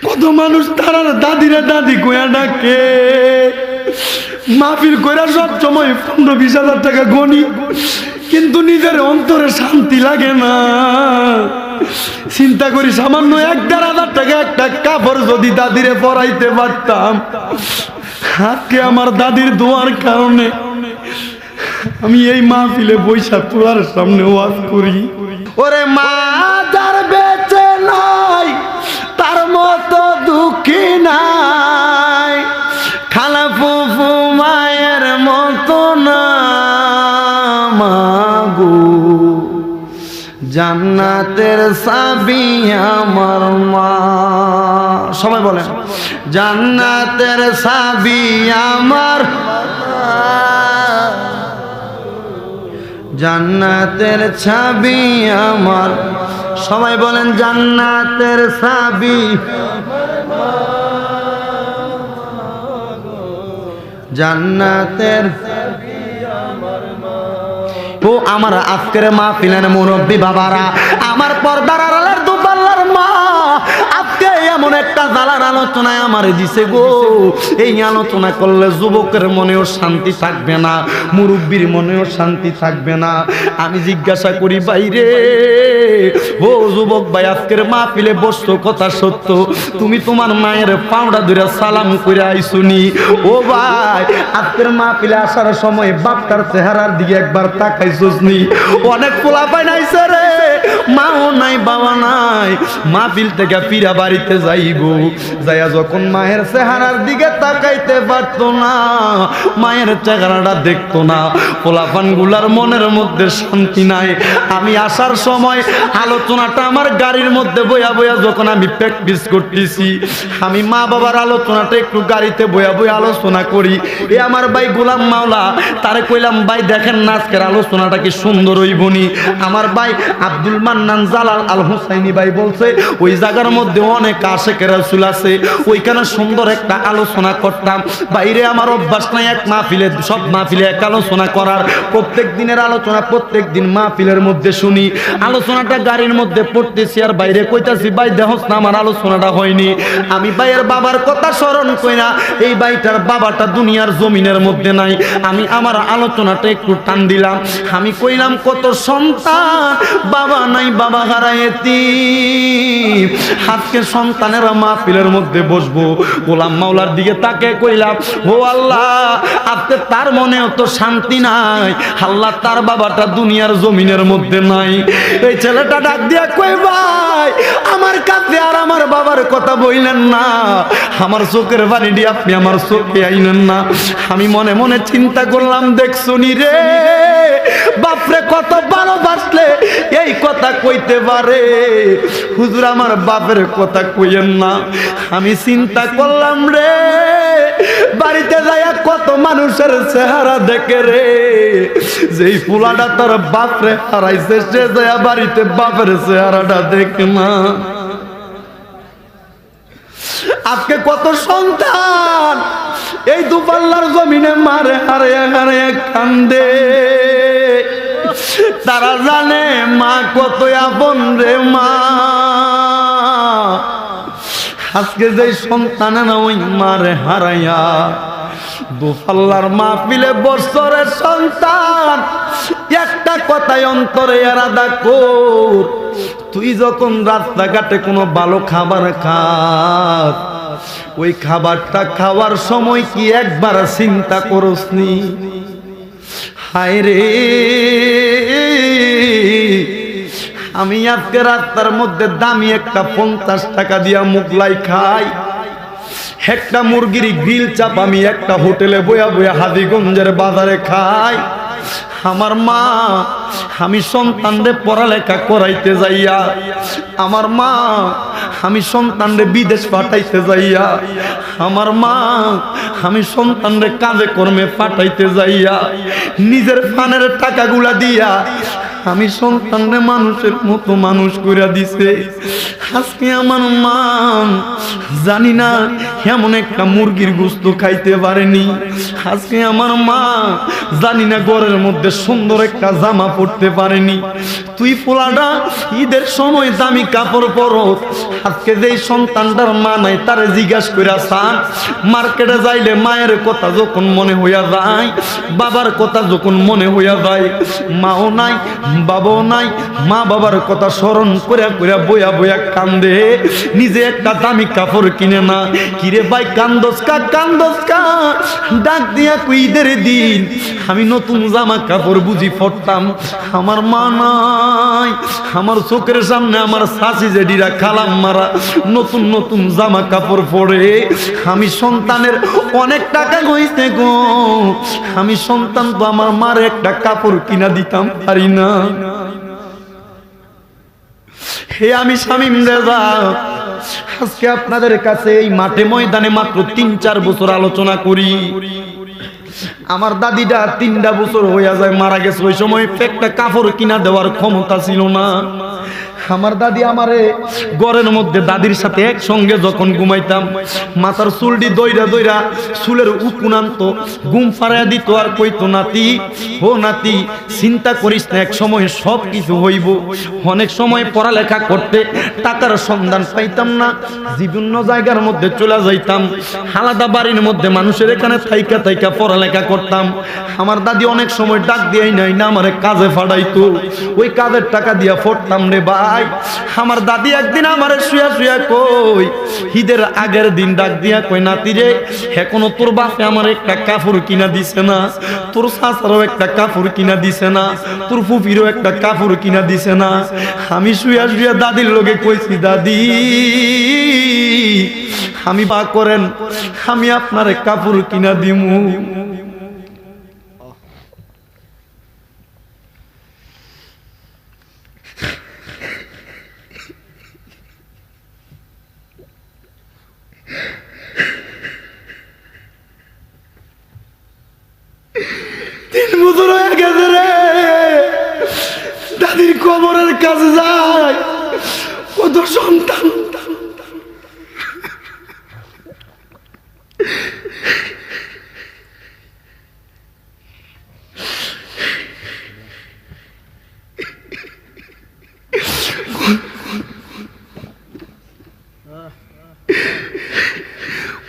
কত মানুষ তারা দাদিরা দাদি কইয়া ডাকে, মাহফিল কইরা সব সময় 15-20 হাজার টাকা গনি, কিন্তু নিজের অন্তরে শান্তি লাগে না। চিন্তা করি সামান্য 1-1.5 টাকা একটা কাপড় যদি দাদিরে পরাইতে পারতাম, আজকে আমার দাদির দোয়ার কারণে আমি এই মাহফিলে বৈশাখ তোলার সামনে ওয়াজ করি। ওরে মা যার বেঁচে নাই তার মতো দুঃখী নাই, খালা ফুফু মায়ের মতো না মাগো, জান্নাতের চাবি আমার মা। সবাই বলেন জান্নাতের চাবি আমার, জান্নাতের চাবি আমার। সবাই বলেন জান্নাতের চাবি, জান্নাতের ও আমার আজকের মাহফিলের মুরব্বী বাবারা, আমার পর্দার আড়ালের দুপাল্লার মা, আজকে এমন একটা জালার আলোচনায় আমার দিছে গো। এই আলোচনা করলে যুবকের মনেও শান্তি থাকবে না, মুরব্বীর মনেও শান্তি থাকবে না। আমি জিজ্ঞাসা করি বাইরে, ও যুবক ভাই, আজকের মাহফিলে বসতো কথা সত্য, তুমি তোমার মায়ের পাউডা ধরে সালাম করে আইসুনি? ও ভাই, আজকের মাহফিলে আসার সময় বাপটার চেহারার দিকে একবার তাকাইছস নি? অনেক পোলাপাইন আইছে রে, মাও নাই বাবা নাই, মাহফিল থেকে ফিরা বাড়িতে যাইবো, যাইয়া যখন মায়ের চেহারার দিকে তাকাইতে পারতো না, মায়ের চেহারাটা দেখতো না, পোলাপান গুলার মনের মধ্যে শান্তি নাই। আমি আসার সময় আলোচনাটা আমার গাড়ির মধ্যে বইয়া বইয়া যখন আমি প্র্যাকটিস করতেছি, আমি মা বাবার আলোচনাটা একটু গাড়িতে বইয়া বইয়া আলোচনা করি। এ আমার ভাই গোলাম মাওলা, তারে কইলাম ভাই দেখেন না আজকের আলোচনাটা কি সুন্দর হইবনি। আমার ভাই আব্দুল মান্নান জালাল আল হুসাইনি ভাই বলছে ওই জায়গার মধ্যে অনেক আশেকের রাসূল আছে, ওইখানে সুন্দর একটা আলোচনা করতাম। বাইরে আমার অভ্যাস নাই এক মাহফিলে, সব মাহফিলে এক আলোচনা করার, প্রত্যেক দিনের আলোচনা প্রত্যেক দিন মাহফিলের মধ্যে শুনি। আলোচনাটা গাড়ির মধ্যে পড়তেছি আর বাইরে কইতাছি ভাই দেখোস না আমার আলোচনাটা হয়নি। আমি ভাইয়ের বাবার কথা স্মরণ কইরা, এই ভাইটার বাবাটা দুনিয়ার জমিনের মধ্যে নাই, আমি আমার আলোচনাটা একটু টান দিলাম। আমি কইলাম কত সন্তান বাবা নাই, বাবা হারাইতি, আজকে সন্তানেরা মাহফিলের মধ্যে বসবো। গোলাম মাওলার দিকে তাকে কইলাম, ও আল্লাহ, আজকে তার মনেও তো শান্তি নাই, আল্লাহ তার বাবাটা দুনিয়ার জমিনের মধ্যে নাই। এই ছেলেটা ডাক দিয়া কই ভাই আমার কাছে আর আমার বাবার কথা বইলেন না, আমার চোখের পানি দিয়ে আপনি আমার চোখে আইলেন না। আমি মনে মনে চিন্তা করলাম, দেখছুনি রে বাপরে কত ভালোবাসলে এই কথা কইতে পারে, হুজুর আমার বাপের কথা কইেন না। আমি চিন্তা করলাম রে বাড়িতে যাইয়া কত মানুষের চেহারা দেখে রে, যেই পোলাটা তার বাপরে হারাইছে সে যাইয়া বাড়িতে বাপের চেহারাটা দেখে না। আজকে কত সন্তান এই দুপাল্লার জমিনে মারে হারাইয়া হারাইয়া কান্দে, তারা জানে মা কত আপন রে মা। আজকে যে সন্তানেরা ওই মারে হারাইয়া দুপাল্লার মাহফিলে বছরের সন্তান, একটা কথাই অন্তরে এরাদা কর, তুই যখন রাস্তাঘাটে কোনো ভালো খাবার খাস, ওই খাবারটা খাওয়ার সময় কি একবার চিন্তা করসনি? হায় রে, আমি আজকে রাস্তার মধ্যে দামি একটা 50 টাকা দিয়া মুগলাই খাই, একটা মুরগির গ্রিল চাপ আমি একটা হোটেলে বয়া বয়া হাজিগঞ্জের বাজারে খাই। আমার মা, আমি সন্তানদের পড়ালেখা করাইতে যাইয়া, আমার মা আমি সন্তানদের বিদেশ পাঠাইতে যাইয়া, আমার মা আমি সন্তানদের কাজে কর্মে পাঠাইতে যাইয়া নিজের পানের টাকাগুলা দিয়া আমি সন্তানরে মানুষের মতো মানুষ করে দিছে। আজকে আমার মা জানি না এমন একটা মুরগির গোশত খাইতে পারেনি। আজকে আমার মা জানি না ঘরের মধ্যে সুন্দর একটা জামা পরতে পারেনি। তুই পোলাটা ঈদের সময় দামি কাপড় পরো, আজকে যেই সন্তানটার মা নাই তারে জিজ্ঞাসা কইরা সান, মার্কেটে যাইলে মায়ের কথা যখন মনে হইয়া যায়, বাবার কথা যখন মনে হইয়া যায়, মাও নাই বাবাও নাই, মা বাবার কথা স্মরণ কইরা কইরা বইয়া বইয়া কান্দে, নিজে একটা দামি কাপড় কিনে না। কিরে ভাই কান্দস কা কান্দস কা? ডাক দিয়া কই ঈদের দিন আমি নতুন জামা কাপড় বুঝি পরতাম, আমার মা নাই, আমার চোখের সামনে আমার শাশি জেডিরা খালাম মারা নতুন নতুন জামা কাপড় পরে, আমি সন্তানের অনেক টাকা হইছে গো, আমি সন্তান তো আমার মার একটা কাপড় কিনা দিতাম পারি না। হে আমি শামীম রেজা, আজকে আপনাদের কাছে এই মাঠে ময়দানে মাত্র ৩-৪ বছর আলোচনা করি। আমার দাদিটা ৩টা বছর হইয়া যায় মারা গেছে, ওই সময় একটা কাপড় কিনা দেওয়ার ক্ষমতা ছিল না। আমার দাদি আমারে ঘরের মধ্যে দাদির সাথে একসঙ্গে যখন ঘুমাইতাম, মাথার চুলটি দইরা দইরা চুলের উকুন আনতো, ঘুম ফাড়াইয়া দিত আর কইতো, নাতি ও নাতি চিন্তা করিস না, এক সময় সব কিছু হইব। অনেক সময় পড়ালেখা করতে টাকার সন্ধান পাইতাম না, বিভিন্ন জায়গার মধ্যে চলে যাইতাম, আলাদা বাড়ির মধ্যে মানুষের এখানে থাইকা থাইকা পড়ালেখা করতাম। আমার দাদি অনেক সময় ডাক দিয়াই নাই না আমারে কাজে ফাড়াইতো, ওই কাজের টাকা দিয়া পড়তাম রে ভাই। আমার দাদি একদিন আমারে শুয়া শুয়া কই, ঈদের আগের দিন ডাক দিয়া কই, নাতি রে এখনো তোর বাপে আমার একটা কাপড় কিনা দিছে না, তোর চাচারও একটা কাপড় কিনা দিছে না, তোর ফুফিরও একটা কাপড় কিনা দিছে না। আমি শুয়া শুয়া দাদির লগে কইছি, দাদি আমি বা করেন আমি আপনার কাপড় কিনা দিমু। দাদির কবরের কাছে যায় কত সন্তান,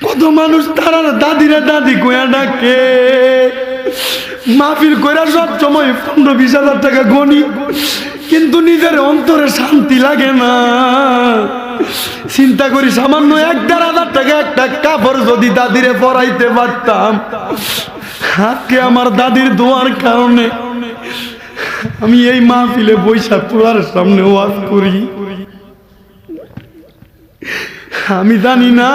কত মানুষ তারা দাদিরা দাদি কইয়া ডাকে, মাহফিল কইরা সব সময় 15-20 হাজার টাকা গনি, কিন্তু নিজের অন্তরে শান্তি লাগে না। চিন্তা করি সামান্য 1-1.5 টাকা একটা কাপড় যদি দাদিরে পরাইতে পারতাম, আজকে আমার দাদির দোয়ার কারণে আমি এই মাহফিলে বৈশা তোলার সামনে ওয়াজ করি। আমি জানি না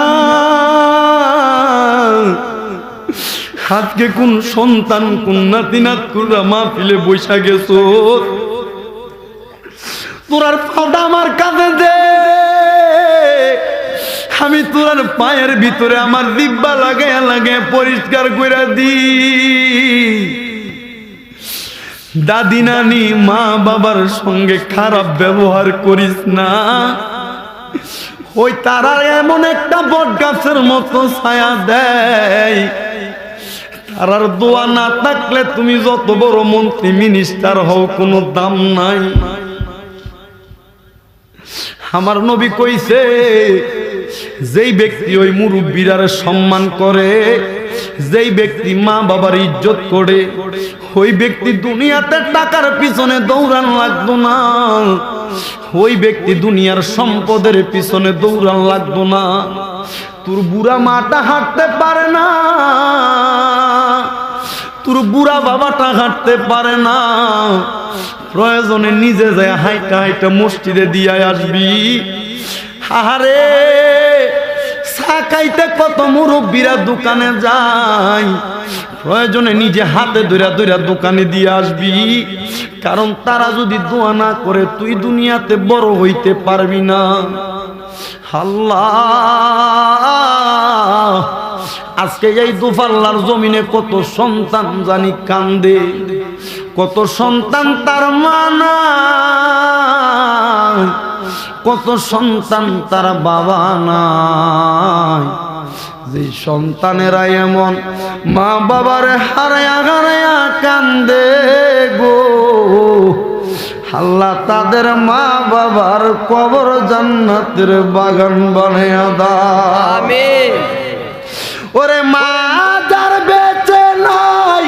আজকে কোন সন্তান কোন নাতি নাতকুরা মাহফিলে বৈশা গেছো, তোরার পাটা আমার কাঁধে দে, আমি তোরার পায়ের ভিতরে আমার দিব্যা লাগাইয়া লাগাইয়া পরিষ্কার করে দি। দাদি নানি মা বাবার সঙ্গে খারাপ ব্যবহার করিস না, ওই তারা এমন একটা বট গাছের মতো ছায়া দেয়, তারার দোয়া না থাকলে তুমি যত বড় মন্ত্রী মিনিস্টার হও কোনো দাম নাই। আমার নবী কইছে, যেই ব্যক্তি ওই মুরব্বীরারে সম্মান করে, যেই ব্যক্তি মা বাবার ইজ্জত করে, ওই ব্যক্তি দুনিয়াতে টাকার পিছনে দৌড়ান লাগতো না, ওই ব্যক্তি দুনিয়ার সম্পদের পিছনে দৌড়ান লাগতো না। তোর বুড়া মাটা হাঁটতে পারে না, তোর বুড়া বাবাটা হাঁটতে পারে না, প্রয়োজনে নিজে যায় হাইটা হাইটা মসজিদে দিয়ে আসবি। আহারে চা খাইতে কত মুরব্বীরা দোকানে যায়, প্রয়োজনে নিজে হাতে ধইরা ধইরা দোকানে দিয়ে আসবি, কারণ তারা যদি দোয়া না করে তুই দুনিয়াতে বড় হইতে পারবি না। আল্লাহ, আজকে এই দুফাল্লার জমিনে কত সন্তান জানি কান্দে, কত সন্তান তার মা নাই, কত সন্তান তার বাবা নাই, যে সন্তানেরা এমন মা বাবার হারায়া হারায়া কান্দে গো, আল্লাহ তাদের মা বাবার কবর জান্নাতের বাগান বানায়া দাও। আমিন। ওরে মা যার বেঁচে নাই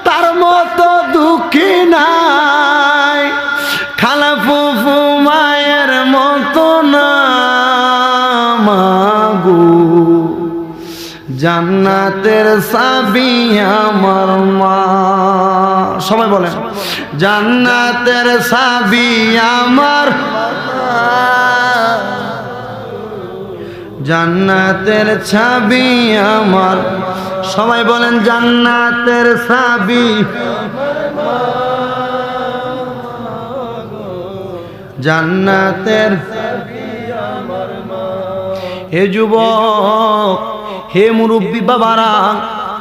তার মতো দুঃখী নাই, খালা ফুফু মায়ের মতো না মাগো, জান্নাতের চাবি আমার মা। সবাই বলেন জান্নাতের চাবি আমার, জান্নাতের চাবি আমার। সবাই বলেন জান্নাতের চাবি, জান্নাতের। হে যুবক, হে মুরব্বী বাবারা,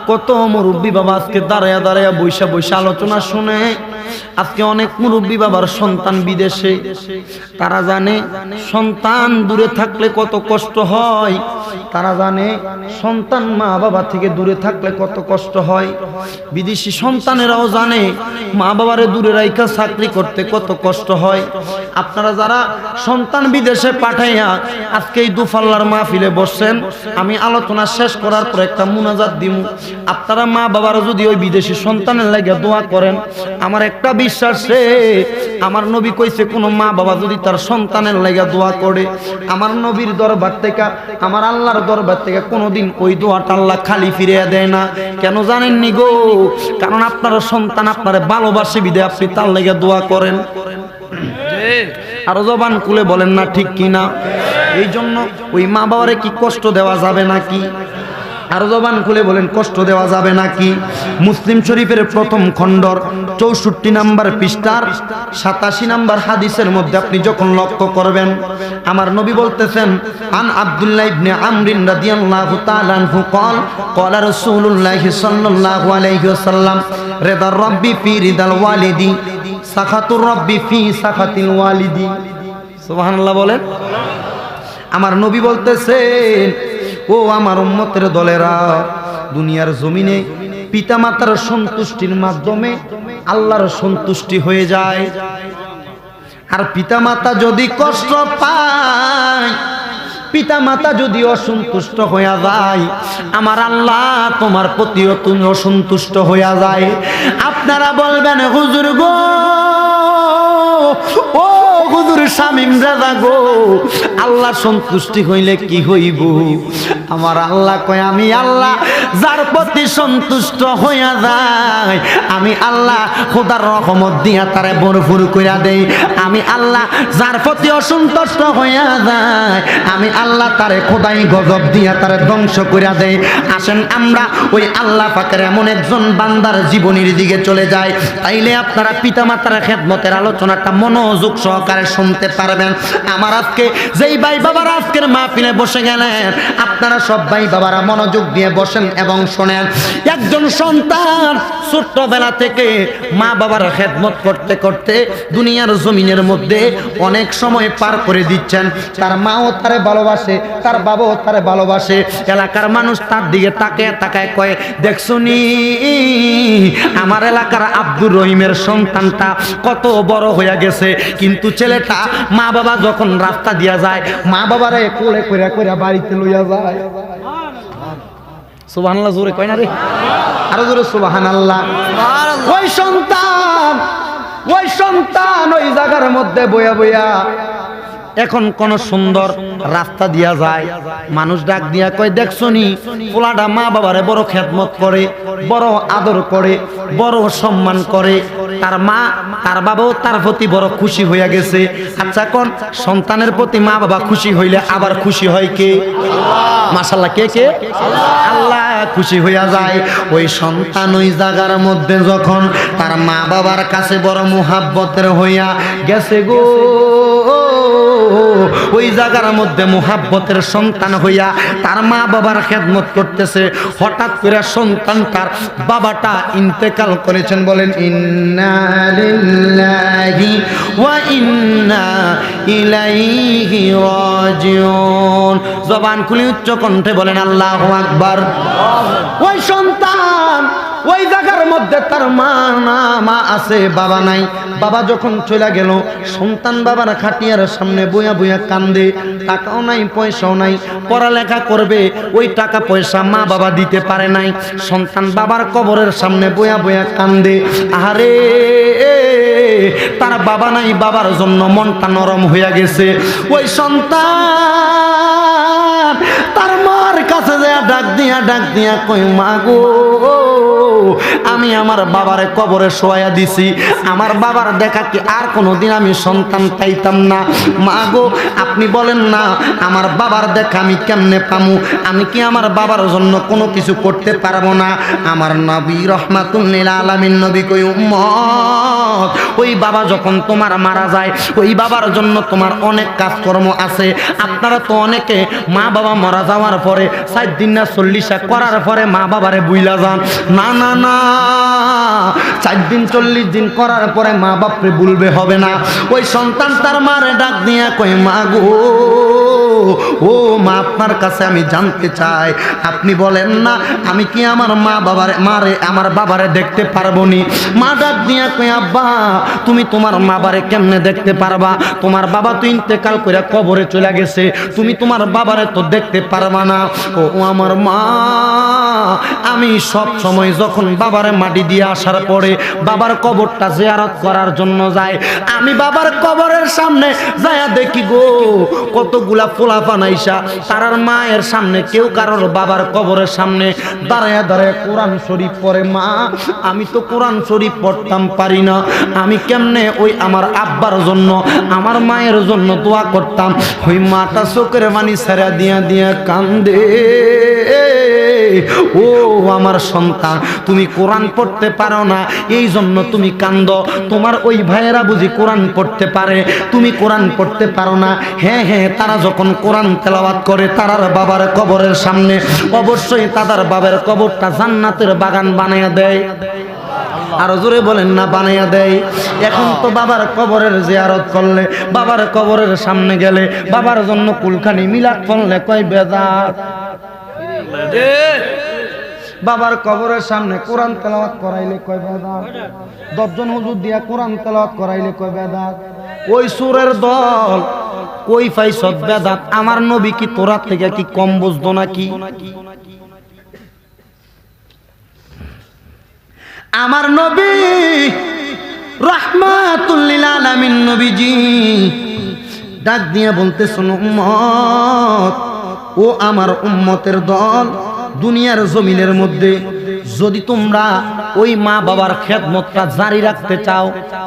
কত মুরব্বী বাবা আজকে দাঁড়ায়া দাঁড়ায়া বৈশা বৈশা আলোচনা শুনে। আজকে অনেক মুরব্বী বাবার সন্তান বিদেশে, তারা জানে সন্তান দূরে থাকলে কত কষ্ট হয়, তারা জানে সন্তান মা বাবা থেকে দূরে থাকলে কত কষ্ট হয়। বিদেশি সন্তানেরাও জানে মা বাবারে দূরে রাইখা চাকরি করতে কত কষ্ট হয়। আপনারা যারা সন্তান বিদেশে পাঠাইয়া আজকে এই দুফাল্লার মাহফিলে বসছেন, আমি আলোচনা শেষ করার পর একটা মুনাজাত দিব। আপনারা মা বাবারা যদি ওই বিদেশি সন্তানের লাগে দোয়া করেন, আমার একটা বিশ্বাস রে, আমার নবী কইছে কোন মা বাবা যদি তার সন্তানের লাগা দোয়া করে, আমার নবীর দরবার থেকে, আমার আল্লাহর দরবার থেকে কোনোদিন ওই দোয়াটা আল্লাহ খালি ফিরিয়ে দেয় না। কেন জানেননি গো? কারণ আপনার সন্তান আপনারে ভালোবাসে বিদে আপনি তার লাগা দোয়া করেন। আরো জবান খুলে বলেন না ঠিক কিনা? এই জন্য ওই মা বাবারে কি কষ্ট দেওয়া যাবে নাকি? আরো জবান খুলে বলেন কষ্ট দেওয়া যাবে নাকি? মুসলিম শরীফের প্রথম খণ্ডর 64 নম্বর পৃষ্ঠার 87 নম্বর হাদিসের মধ্যে আপনি যখন লক্ষ্য করবেন, আমার নবী বলতেছেন, আন আব্দুল্লাহ ইবনে আমর রাদিয়াল্লাহু তাআলা আনহু قال قال رسول الله صلى الله عليه وسلم رضا الرب في رضا الوالد سخط الرب في سخط الوالد। সুবহানাল্লাহ বলেন। আমার নবী বলতেছেন, ও আমার উম্মতের দলেরা, দুনিয়ার জমিনে পিতামাতার সন্তুষ্টির মাধ্যমে আল্লাহর সন্তুষ্টি হয়ে যায়। আর পিতামাতা যদি কষ্ট পায়, পিতামাতা যদি অসন্তুষ্ট হইয়া যায়, আমার আল্লাহ তোমার প্রতিও তুমি অসন্তুষ্ট হইয়া যায়। আপনারা বলবেন হুজুর গো, ও হুজুর শামীম রাজা গো, আল্লাহ সন্তুষ্টি হইলে কি হইব? আমার আল্লাহ কয়, আমি আল্লাহ যার প্রতি সন্তুষ্ট হইয়া যায়, আমি আল্লাহ খোদার রহমত দিয়া তারে ভরপুর কইরা দেই। আমি আল্লাহ যার প্রতি অসন্তুষ্ট হইয়া যায়, আমি আল্লাহ তারে খোদাই গজব দিয়া তারে ধ্বংস কইরা দেই। আসেন আমরা ওই আল্লাহ পাকের এমন একজন বান্দার জীবনীর দিকে চলে যাই, তাইলে আপনারা পিতামাতার খেদমতের আলোচনাটা মনোযোগ সহকারে শুনতে পারবেন। আমার আজকে যেই ভাই বাবারা আজকের মাহফিলে বসে গেলেন, আপনারা সব ভাই বাবারা মনোযোগ দিয়ে বসেন এবং শোনেন। একজন সন্তান ছোট্টবেলা থেকে মা বাবার খেদমত করতে করতে দুনিয়ার জমিনের মধ্যে অনেক সময় পার করে দিচ্ছেন। তার মাও তারে ভালোবাসে, তার বাবাও তারে ভালোবাসে। এলাকার মানুষ তার দিকে তাকায় তাকায় কয়, দেখছনি আমার এলাকার আব্দুর রহিমের সন্তানটা কত বড় হয়ে গেছে। কিন্তু ছেলেটা মা বাবা যখন রাস্তা দিয়া যায়, মা বাবারে কোলে কইরা কইরা বাড়িতে লইয়া যায়। সুবহানাল্লাহ জোরে কয় না রে? আরো জোরে সুবহানাল্লাহ। ওই সন্তান ওই জায়গার মধ্যে বইয়া বইয়া এখন কোন সুন্দর রাস্তা দিয়া যায়, মানুষ ডাক দিয়া কয়, দেখছনি পোলাটা মা বাবারে বড় খেদমত করে, বড় আদর করে, বড় সম্মান করে। তার মা তার বাবাও তার প্রতি বড় খুশি হইয়া গেছে। আচ্ছা কোন সন্তানের প্রতি মা বাবা খুশি হইলে আবার খুশি হয় কে? মাশাআল্লাহ, কে কে? আল্লাহ খুশি হইয়া যায়। ওই সন্তান ওই জায়গার মধ্যে যখন তার মা বাবার কাছে বড় মুহাব্বতের হইয়া গেছে গো, ওই জায়গার মধ্যে মুহাব্বতের সন্তান হইয়া তার মা বাবার খেদমত করতেছে। হঠাৎ করে সন্তানটার বাবাটা ইন্তেকাল করেছেন। বলেন ইন্না লিল্লাহি ওয়া ইন্না ইলাইহি রাজিউন। জবান খুলে উচ্চ কণ্ঠে বলেন আল্লাহু আকবার। ওই সন্তান ওই জায়গার মধ্যে তার মা আছে, বাবা নাই। বাবা যখন চলে গেল, সন্তান বাবার খাটিয়ার সামনে বইয়া বইয়া কান্দে। টাকাও নাই, পয়সাও নাই, পড়ালেখা করবে, ওই টাকা পয়সা মা বাবা দিতে পারে নাই। সন্তান বাবার কবরের সামনে বইয়া বইয়া কান্দে। আরে তার বাবা নাই, বাবার জন্য মনটা নরম হইয়া গেছে। ওই সন্তান তার মার কাছে যায় ডাক দিয়া কই, মা গো, আমি আমার বাবারে কবরে শোয়া দিছি, আমার বাবার দেখা কি আর কোনোদিন আমি সন্তান পাইতাম না। মা গো, আপনি বলেন না আমার বাবার দেখা আমি কেমনে পামু? আমি কি আমার বাবার জন্য কোনো কিছু করতে পারবো না? আমার নবী রহমাতুল লিল আলামিন নবী কই, উম্মত, ওই বাবা যখন তোমার মারা যায়, ওই বাবার জন্য তোমার অনেক কাজকর্ম আছে। আপনারা তো অনেকে মা বাবা মারা যাওয়ার পরে 7 দিন না 40 করার পরে মা বাবারে বুইলা যান। না না না, 4 দিন 40 দিন করার পরে মা বাপরে ভুলবে হবে না। ওই সন্তান তার মারে ডাক দিয়া কই, মা গো, ও মা, আপনার কাছে আমি জানতে চাই, আপনি বলেন না আমি কি আমার আমার বাবারে দেখতে পারবো নি? মা ডাক দিয়া কই, আব্বা, তুমি তোমার মা বাবারে কেমনে দেখতে পারবা? তোমার বাবা তো ইন্তেকাল করে কবরে চলে গেছে, তুমি তোমার বাবারে তো দেখতে পারবা না। ও আমার মা, আমি সব সময় যখন বাবারে মাটি দিয়ে আসার পরে বাবার কবরটা জিয়ারত করার জন্য যাই, আমি বাবার কবরের সামনে যায়া দেখি গো, কতগুলা পোলাপান আইসা তারার মায়ের সামনে, কেউ কারোর বাবার কবরের সামনে দাঁড়ায় দাঁড়ায় কোরআন শরীফ পড়ে। মা, আমি তো কোরআন শরীফ পড়তাম পারি না, আমি কেমনে ওই আমার আব্বার জন্য, আমার মায়ের জন্য দোয়া করতাম? ওই মাটা চোখের পানি ছেড়া দিয়া দিয়া কান্দে। ও আমার সন্তান, তুমি কোরআন পড়তে পারো না, এই জন্য তুমি কান্দো। তোমার ওই ভাইয়েরা বুঝি কোরআন পড়তে পারে, তুমি কোরআন পড়তে পারো না। হ্যাঁ হ্যাঁ, তারা যখন কোরআন তেলাওয়াত করে তারার বাবার কবরের সামনে, অবশ্যই তাদের বাবার কবরটা জান্নাতের বাগান বানাইয়া দেয়। আরো জোরে বলেন না, বানাইয়া দেয়। এখন তো বাবার কবরের জিয়ারত করলে, বাবার কবরের সামনে গেলে, বাবার জন্য কুলখানি মিলাদ পড়লে কয় বেদাত। বাবার কবরের সামনে কোরআন তেলাওয়াত করাইলে কয় বেদাত। 10 জন হুজুর দিয়া কোরআন তেলাওয়াত করাইলে কয় বেদাত। ওই সুরের দল কই পাইছ বেদাত? আমার নবী কি তোরা থেকে কি কম বুঝতো নাকি? আমার নবী রাহমাতুল লিল আলামিন নবীজি ডাক দিয়া বলতেছেন, উম্মত, ও আমার উম্মতের দল, দুনিয়ার জমিনের মধ্যে যদি তোমরা ওই মা বাবার খেদমতটা জারি রাখতে চাও,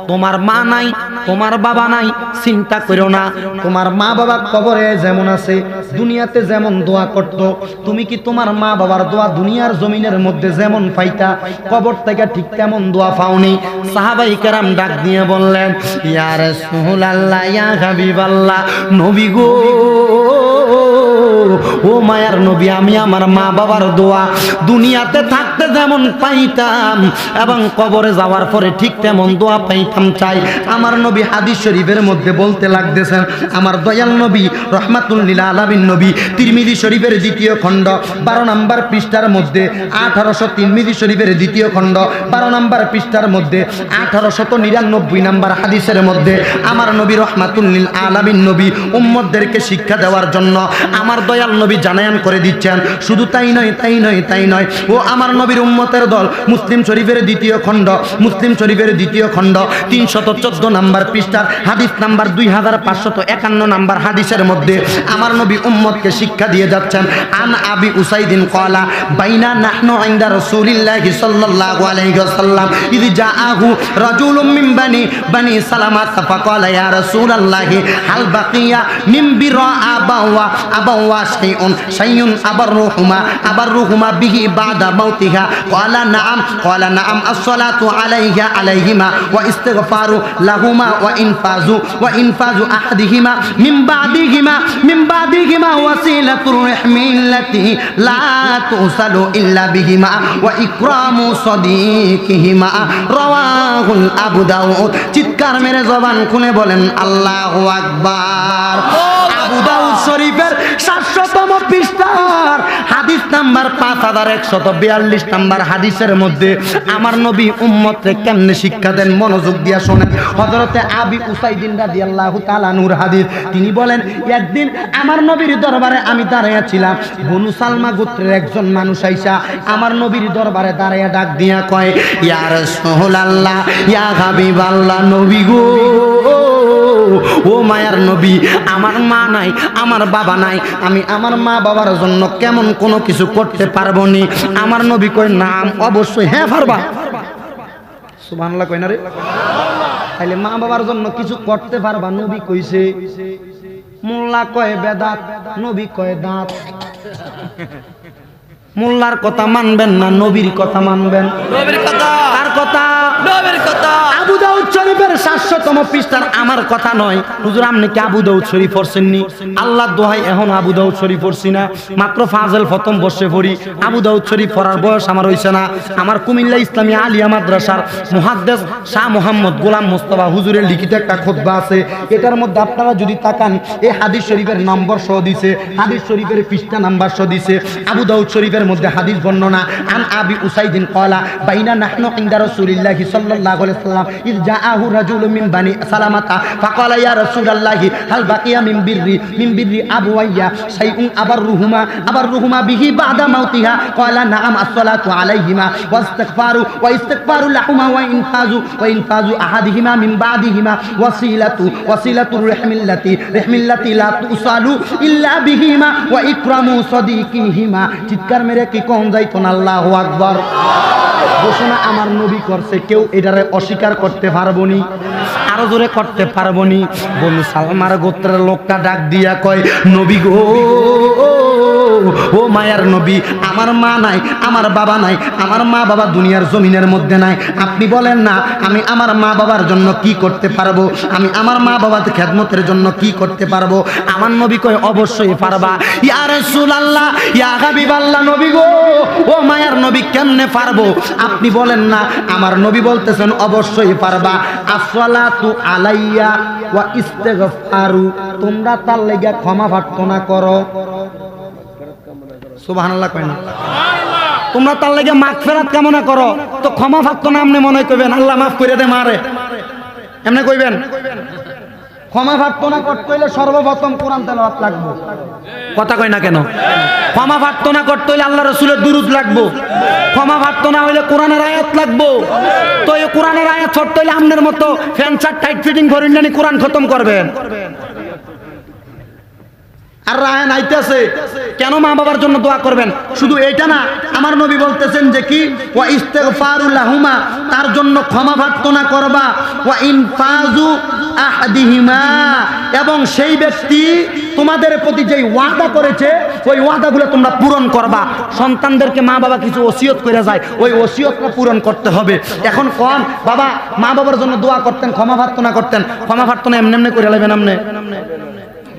তোমার মা নাই, তোমার বাবা নাই, চিন্তা করো না। তোমার মা বাবা কবরে যেমন আছে, দুনিয়াতে যেমন দোয়া করত, তুমি কি তোমার মা বাবার দোয়া দুনিয়ার জমিনের মধ্যে যেমন পাইতা, কবর থেকে ঠিক তেমন দোয়া পাওনি? সাহাবায়ে কেরাম ডাক দিয়ে বললেন, ইয়া রাসূলুল্লাহ, ইয়া হাবিবাল্লাহ, নবী গো, ও মায়ার নবী, আমি আমার মা বাবার দোয়া দুনিয়াতে থাকতে যেমন পাইতাম এবং কবরে যাওয়ার পরে ঠিক তেমন দোয়া পাইতাম চাই। আমার নবী হাদিস শরীফের মধ্যে বলতে লাগতেছেন, আমার দয়াল নবী রহমাতুল লিল আলামিন নবী তিরমিজি শরীফের 2য় খণ্ড 12 নম্বর পৃষ্ঠার মধ্যে 1800, তিরমিজি শরীফের 2য় খণ্ড 12 নম্বর পৃষ্ঠার মধ্যে 1899 নম্বর হাদিসের মধ্যে আমার নবী রহমাতুল লিল আলামিন নবী উম্মতদেরকে শিক্ষা দেওয়ার জন্য আমার দয়াল নবী জানায়ান করে দিচ্ছেন। শুধু তাই নয়, তাই নয়, তাই নয়, ও আমার নবীর উম্মতের দল, মুসলিম শরীফের 2য় খণ্ড, মুসলিম শরীফের 2য় খণ্ড 314 নম্বর পৃষ্ঠার হাদিস নাম্বার 2551 নম্বর হাদিসের মধ্যে আমার নবী উম্মতকে শিক্ষা দিয়ে যাচ্ছেন। আন আবি উসাইদিন ক্বালা বাইনা নাহনু ইনদা রাসূলিল্লাহি সাল্লাল্লাহু আলাইহি ওয়াসাল্লাম ইয জাআহু রাজুলুম মিন বানি সালামা ফাকালা ইয়া রাসূলাল্লাহি হাল বাকিয়া মিন বিরা আবাওয়া শাইউন আবাররুহুমা বিহি বাদা মাউতিহা ক্বালা নাআম as-salatu আলাইহিমা ওয়া ইস্তিগফারু লাহুমা ওয়া ইনফাজু আহাদিহিমা মিন বাদিহিমা ওয়াসিলাতুর রাহমিল্লাতি লা তুসালু ইল্লা বিহিমা ওয়া ইকরামু সাদিকিহিমা রাওয়াহুল আবু দাউদ। চিৎকার মেরে জবান খুলে বলেন আল্লাহু আকবার। আবু দাউদ শরীফের 700তম পৃষ্ঠার হাদিস নাম্বার 5142 নাম্বার হাদিসের মধ্যে আমার নবী উম্মতকে কেমনে শিক্ষা দেন, মনোযোগ দিয়া শোনেন। হযরতে আবি উসাইদ রাদিয়াল্লাহু তাআলা আনহুর হাদিস, তিনি বলেন একদিন আমার নবীর দরবারে আমি দাঁড়াইয়া ছিলাম। বনু সালমা গোত্রের একজন মানুষ আইসা আমার নবীর দরবারে দাঁড়াইয়া ডাক দিয়া কয়, ইয়া রাসূলুল্লাহ, ইয়া হাবিবাল্লাহ, নবী গো, ও মায়ার নবী, আমার মা নাই, আমার বাবা নাই, আমি আমার মা বাবার জন্য কেমন কোনো কিছু করতে পারবো নি? আমার নবী কয়, নাম অবশ্যই, হ্যাঁ পারবা। সুবহানাল্লাহ কয় না রে? তাইলে মা বাবার জন্য কিছু করতে পারবা? নবী কইছে। মোল্লা কয় বেদাত, নবী কয় দাঁত। মোল্লার কথা মানবেন না নবীর কথা মানবেন? নবীর কথা। কার কথা? নবীর কথা। আবু দাউদ শরীফের 700তম পৃষ্ঠার আমার কথা নয়। হুজুর আপনি কি আবু দাউদ শরীফ পড়ছেননি? আল্লাহর দোহাই এখন আবু দাউদ শরীফ পড়ছি না, মাত্র ফাজল প্রথম বর্ষে পড়ি। আবু দাউদ শরীফ পড়ার বয়স আমার হইছে না। আমার কুমিল্লা ইসলামী আলিয়া মাদ্রাসার মুহাদ্দিস শাহ মোহাম্মদ গোলাম মোস্তফা হুজুরের লিখিত একটা খুতবা আছে, এটার মধ্যে আপনারা যদি তাকান, এই হাদিস শরীফের নম্বর সহ দিছে, হাদিস শরীফের পৃষ্ঠা নাম্বার সহ দিছে। আবু দাউদ শরীফের মধ্যে হাদিস বর্ণনা, আন আবি উসাইদিন ক্বালা বাইনা নাহনু ইনদা রাসূলিল্লাহি সাল্লাল্লাহু আলাইহি ওয়াসাল্লাম ইয জাআহু রাজুলুম মিন বানি সালামাতা ফাকালা ইয়া রাসূলাল্লাহি হাল বাকিয়া মিন বিররি আবওয়াইয়া শাইউন আবাররুহুমা বিহি বাদা মাউতিহা ক্বালা নাআম আসসালাতু আলাইহিমা ওয়া ইস্তিগফারু লাহুমা ওয়া ইনফাজু আহাদিহিমা মিন বাদিহিমা ওয়াসিলাতু রাহমিল্লাতি লা তুসালু ইল্লা বিহিমা ওয়া ইকরামু সাদিকিহিমা। চিৎকার মেরে কি কোন যাইতো না? আল্লাহু আকবার। ঘোষণা আমার নবী করছে, কেউ এটারে অস্বীকার করতে পারবো নি, আরো জোরে করতে পারবো নি। বনু সালমার গোত্রের লোকটা ডাক দিয়া কয়, নবী গো, ও মায়ার নবী, আমার মা নাই, আমার বাবা নাই, আমার মা বাবা দুনিয়ার জমিনের মধ্যে নাই। আপনি বলেন না আমি আমার মা বাবার জন্য কি করতে পারবো, আমি আমার মা বাবার খেদমতের জন্য কি করতে পারবো? আমার নবী কয়, অবশ্যই পারবা। ইয়া রাসূলুল্লাহ, ইয়া হাবিবাল্লাহ, নবী গো, ও মায়ার নবী, কেমনে পারবো? আপনি বলেন না। আমার নবী বলতেছেন অবশ্যই পারবা। আসসালাতু আলাইয়া ওয়া ইস্তিগফারু, তোমরা তার লাগা ক্ষমা প্রার্থনা করো। সুবহানাল্লাহ কয় না? তোমরা তার লাগা মাগফিরাত কামনা করো। তো ক্ষমা প্রার্থনা আপনি মনে কইবেন আল্লাহ মাফ করে দে মারে, এমনি কইবেন? ক্ষমা প্রার্থনা করতে হইলে সর্বপ্রথম কোরআন তেলাওয়াত লাগবে। কথা কয় না কেন? ক্ষমা প্রার্থনা করতে হইলে আল্লাহ রাসূলের দুরূদ লাগবে। ক্ষমা প্রার্থনা হইলে কোরআনের আয়াত লাগবে। তো এই কোরআনের আয়াত পড়তে হইলে আপনার মতো ফ্যান শার্ট টাইট ফিটিং করেন না, কোরআন খতম করবেন। আর রায়ন আইতেছে কেন মা বাবার জন্য দোয়া করবেন? শুধু এইটা না, আমার নবী বলতেছেন যে কি, ওয়া ইস্তিগফারু লাহুমা, তার জন্য ক্ষমা প্রার্থনা করবা, ওয়া ইনফাজু আহাদিহিমা, এবং সেই ব্যক্তি তোমাদের প্রতি যেই ওয়াদা করেছে ওই ওয়াদাগুলো তোমরা পূরণ করবা। সন্তানদেরকে মা বাবা কিছু ওসিয়ত করে যায়, ওই ওসিয়তটা পূরণ করতে হবে। এখন কোন বাবা মা বাবার জন্য দোয়া করতেন, ক্ষমা প্রার্থনা করতেন, ক্ষমা প্রার্থনা এমনি এমনি করে লাইবেন? আপনি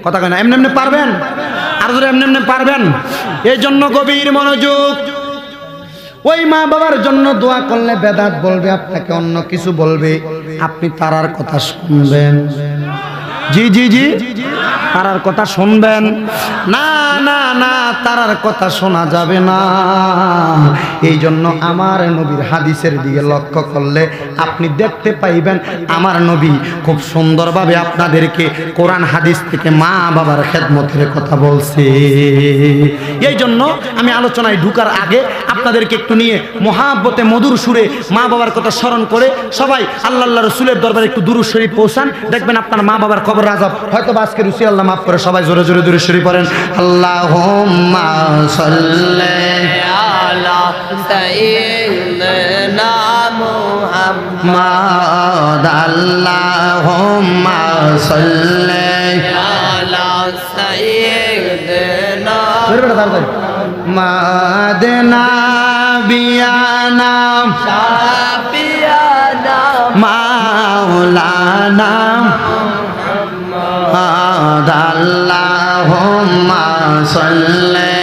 কথা কয় না? এমনি এমনি পারবেন? আর যদি এমনি এমনি পারবেন? এই জন্য গভীর মনোযোগ। ওই মা বাবার জন্য দোয়া করলে বেদাত বলবে, আপনাকে অন্য কিছু বলবে, আপনি তারার কথা শুনবেন। জি জি জি, তারার কথা শুনবেন না? না না, তারার কথা শোনা যাবে না। এই জন্য আমার নবীর হাদিসের দিকে লক্ষ্য করলে আপনি দেখতে পাইবেন আমার নবী খুব সুন্দরভাবে আপনাদেরকে কোরআন হাদিস থেকে মা বাবার খেদমতের কথা বলছে। এই জন্য আমি আলোচনায় ঢুকার আগে আপনাদেরকে একটু নিয়ে মহাব্বতে মধুর সুরে মা বাবার কথা স্মরণ করে সবাই আল্লাহ রাসূলের দরবারে একটু দুরূদ শরীফ পৌঁছান, দেখবেন আপনার মা বাবার কবর আযাব হয়তো আজকে রুচি আল্লাহ মাফ করে। সবাই জোরে জোরে দুরূদ শরীফ পড়েন। আল্লাহুম্মা সাল্লি আলা সাইয়্যিদিনা মুহাম্মাদ, আল্লাহুম্মা সাল্লি আলা সাইয়্যিদিনা মাদনা বিয়ানা শাফিয়ানা মাওলানা মুহাম্মদ, আল্লাহুম্মা সাল্লি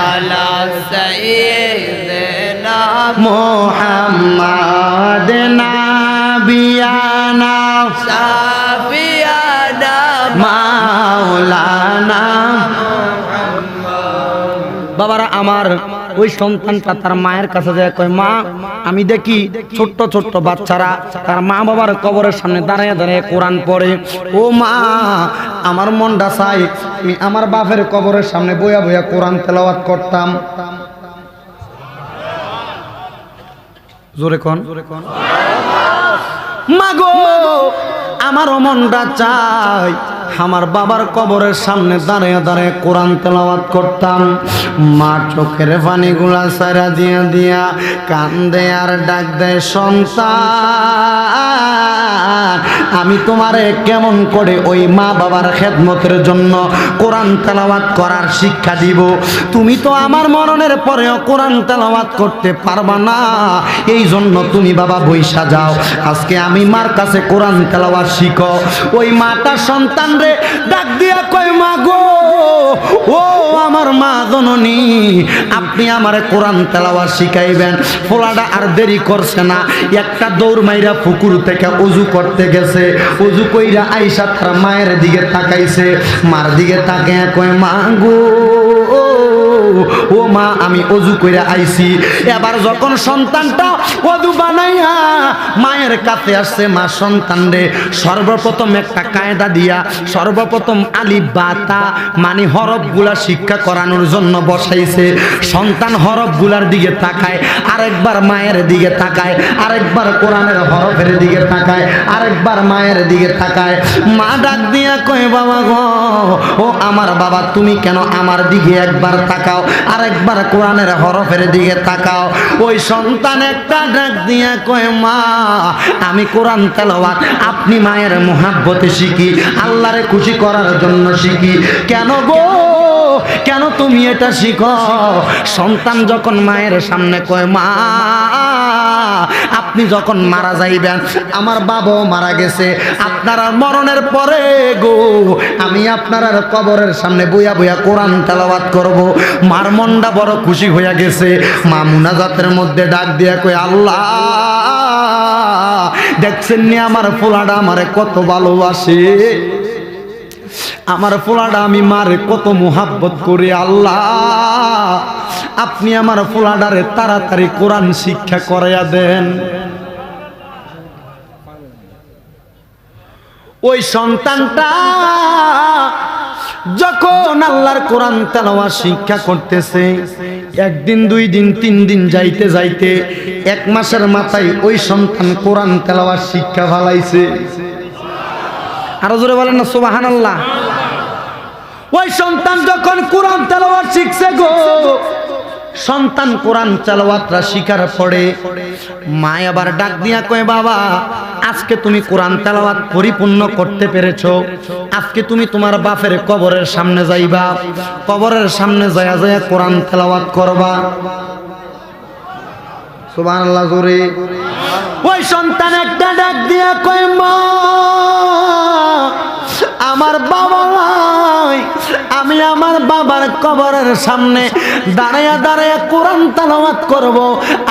আলা সাইয়্যিদিনা মুহাম্মদ নাবিয়ানা শাফিয়ানা মাওলানা মুহাম্মদ বাবারা আমার ওই সন্তানটা তার মায়ের কাছে যায়, কয় মা আমি দেখি ছোট্ট ছোট্ট বাচ্চারা তার মা বাবার কবরের সামনে দাঁড়িয়ে দাঁড়িয়ে কোরআন পড়ে। ও মা, আমার মনটা চাই আমি আমার বাপের কবরের সামনে বইয়া বইয়া কোরআন তেলাওয়াত করতাম। জোরে কোন মাগো, আমারও মনটা চাই আমার বাবার কবরের সামনে দাঁড়িয়ে দাঁড়িয়ে কোরআন তেলাওয়াত করতাম। মা চোখের পানিগুলা সারা দিয়া দিয়া কান্দে আর ডাক দেয়, সন্তান আমি তোমারে কেমন করে ওই মা বাবার খেদমতের জন্য কোরআন তেলাওয়াত করার শিক্ষা দিব? তুমি তো আমার মরণের পরেও কোরআন তেলাওয়াত করতে পারবা না, এই জন্য তুমি বাবা বইসা যাও, আজকে আমি মার কাছে কোরআন তেলাওয়াত শিখো। ওই মাটা সন্তান রে ডাক দিয়া কয়, মা গো, ও আমার মা জননী, আপনি আমারে কোরআন তেলাওয়াত শিখাইবেন। ফোলাটা আর দেরি করছে না, একটা দৌড় মাইরা পুকুর থেকে ওযু করতে গেছে। ওযু কইরা আইসা তার মায়ের দিকে তাকাইছে, মার দিকে তাকায় কয়, মা গো, ও মা আমি ওযু কইরা আইছি। এবার যখন সন্তানটা ওযু বানাইয়া মায়ের কাছে আসছে, মা সন্তান রে সর্বপ্রথম একটা কায়দা দিয়া সর্বপ্রথম আলিফ বা তা মানে হরফগুলা শিক্ষা করানোর জন্য বসাইছে। সন্তান হরফগুলার দিকে তাকায়, আরেকবার মায়ের দিকে তাকায়, আরেকবার কোরআনের হরফের দিকে তাকায়, আরেকবার মায়ের দিকে তাকায়। মা ডাক দিয়া কয়, বাবা গো, ও আমার বাবা, তুমি কেন আমার দিকে একবার তাকাও, আরেকবার কোরআনের হরফের দিকে তাকাও। ওই সন্তান একটা ডাক দিয়া কয়, মা আমি কোরআন তেলাওয়াত আপনি মায়ের মোহাব্বতে শিখি, আল্লাহরে খুশি করার জন্য শিখি। কেন গো, কেন তুমি এটা শিখো? সন্তান যখন মায়ের সামনে কয়, মা আপনি যখন মারা যাইবেন, আমার বাবাও মারা গেছে, আপনার মরণের পরে গো আমি আপনার কবরের সামনে বইয়া বইয়া কোরআন তেলাওয়াত করব। মার মনটা বড় খুশি হইয়া গেছে। মা মুনাজাতের মধ্যে ডাক দিয়া কয়, আল্লাহ দেখছেন নি আমার পোলাটা আমারে কত ভালোবাসে, আমার পোলাটা আমি মারে কত মোহাব্বত করি। আল্লাহ আপনি আমার পোলাটারে তাড়াতাড়ি কোরআন শিক্ষা করাইয়া দেন। ওই সন্তানটা যখন আল্লাহর কোরআন তেলাওয়াত শিক্ষা করতেছে, একদিন দুই দিন তিন দিন যাইতে যাইতে এক মাসের মাথায় ওই সন্তান কোরআন তেলাওয়াত শিক্ষা ফলাইছে। আরো জোরে বলেন না সুবহানাল্লাহ। ওই সন্তান যখন কোরআন তেলাওয়াত শিখছে গো, সন্তান কোরআন তেলাওয়াতটা শিখার পরে মা আবার ডাক দিয়া কয়, বাবা আজকে তুমি কোরআন তেলাওয়াত পরিপূর্ণ করতে পেরেছো, আজকে তুমি তোমার বাপের কবরের সামনে যাইবা, কবরের সামনে যায়া যায়া কোরআন তেলাওয়াত করবা। সুবহানাল্লাহ জোরে। ওই সন্তান একটা ডাক দিয়া কয়, মা আমার বাবা নাই, আমি আমার বাবার কবরের সামনে দাঁড়ায়া দাঁড়ায়া কোরআন তেলাওয়াত করব,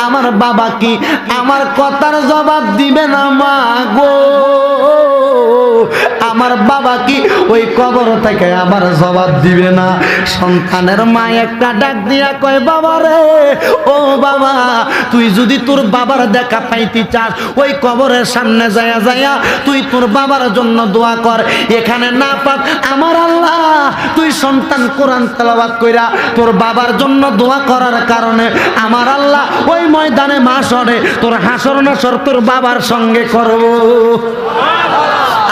আমার বাবা কি আমার কথার জবাব দিবে না? মা গো, আমার বাবা কি ওই কবর থেকে আমার জবাব দিবে না? সন্তানের মা একটা ডাক দিয়া কয়, বাবা রে, ও বাবা, তুই যদি তোর বাবার দেখা পাইতে চাস, ওই কবরের সামনে যায়া যায়া তুই তোর বাবার জন্য দোয়া কর। এখানে না পাক আমার আল্লাহ, তুই সন্তান কোরআন তেলাওয়াত কইরা তোর বাবার জন্য দোয়া করার কারণে আমার আল্লাহ ওই ময়দানে মাশরে তোর হাসর নাসর তোর বাবার সঙ্গে করব।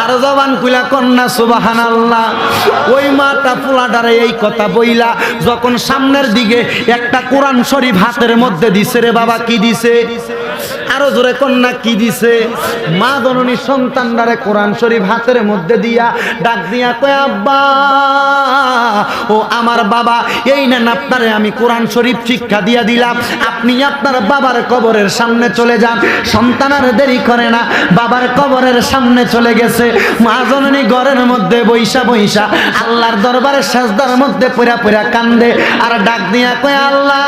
আর জবান খুলা কন্যা সুবহানাল্লাহ। ওই মাটা পোলাটারে এই কথা বইলা যখন সামনের দিকে একটা কোরআন শরীফ হাতের মধ্যে দিছে, রে বাবা কি দিছে? আরো জোরে কন্যা কি দিছে? মা জননী সন্তানটারে কোরআন শরীফ হাতের মধ্যে দিয়া ডাক দিয়া কয়, আব্বা ও আমার বাবা, এই নেন আপনারে আমি কোরআন শরীফ শিক্ষা দিয়া দিলাম, আপনি আপনার বাবার কবরের সামনে চলে যান। সন্তান আর দেরি করে না, বাবার কবরের সামনে চলে গেছে। মা জননী ঘরের মধ্যে বইসা বইসা আল্লাহর দরবারে সাজদার মধ্যে পড়া পড়া কান্দে আর ডাক দিয়া কয়, আল্লাহ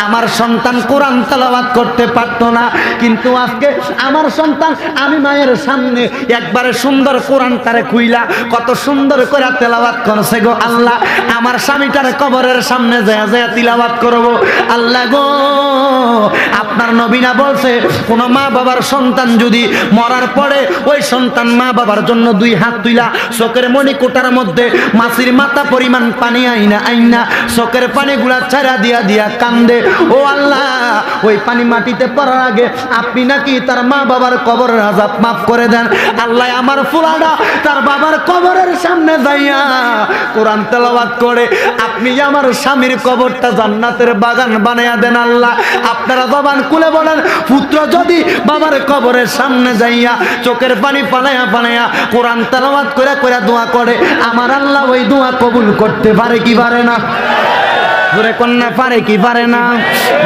আমার সন্তান কোরআন তেলাওয়াত করতে পারতো না, কিন্তু আজকে আমার সন্তান আমি মায়ের সামনে একবারে সুন্দর কোরআন তারে খুইলা কত সুন্দর করে তেলাওয়াত করছে গো আল্লাহ। আমার স্বামীটার কবরের সামনে যায় যায় তিলাওয়াত করব। আল্লাহ গো, আপনার নবী না বলছে কোন মা বাবার সন্তান যদি মরার পরে ওই সন্তান মা বাবার জন্য দুই হাত তুইলা চোখের মণিকোটার মধ্যে মাছির মাথা পরিমাণ পানি আইনা চোখের পানিগুলা ছাড়া দিয়া দিয়া কান্দে। ও আল্লাহ, ওই পানি মাটিতে পড়ার আগে আপনি নাকি তার মা বাবার কবরের আযাব মাফ করে দেন। আল্লাহ আমার ফুলাডা তার বাবার কবরের সামনে যাইয়া কোরআন তেলাওয়াত করে আপনি আমার স্বামীর কবরটা জান্নাতের বাগান বানায়া দেন। আল্লাহ আপনারা জবান খুলে বলেন, পুত্র যদি বাবার কবরের সামনে যাইয়া চোখের পানি পালায়া পালায়া কোরআন তেলাওয়াত করে করে দোয়া করে, আমার আল্লাহ ওই দোয়া কবুল করতে পারে কি পারে না? জোরে কন্যা পারে কি পারে না?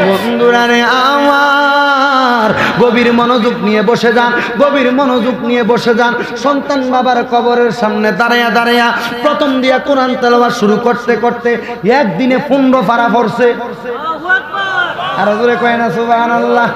বন্ধুরা রে আমার, গভীর মনোযোগ নিয়ে বসে যান, গভীর মনোযোগ নিয়ে বসে যান। সন্তান বাবার কবরের সামনে দাঁড়ায়া দাঁড়ায়া প্রথম দিয়া কোরআন তেলাওয়াত শুরু করতে করতে একদিনে 15 পারা পড়ছে। আর জোরে কয় না সুবহানাল্লাহ।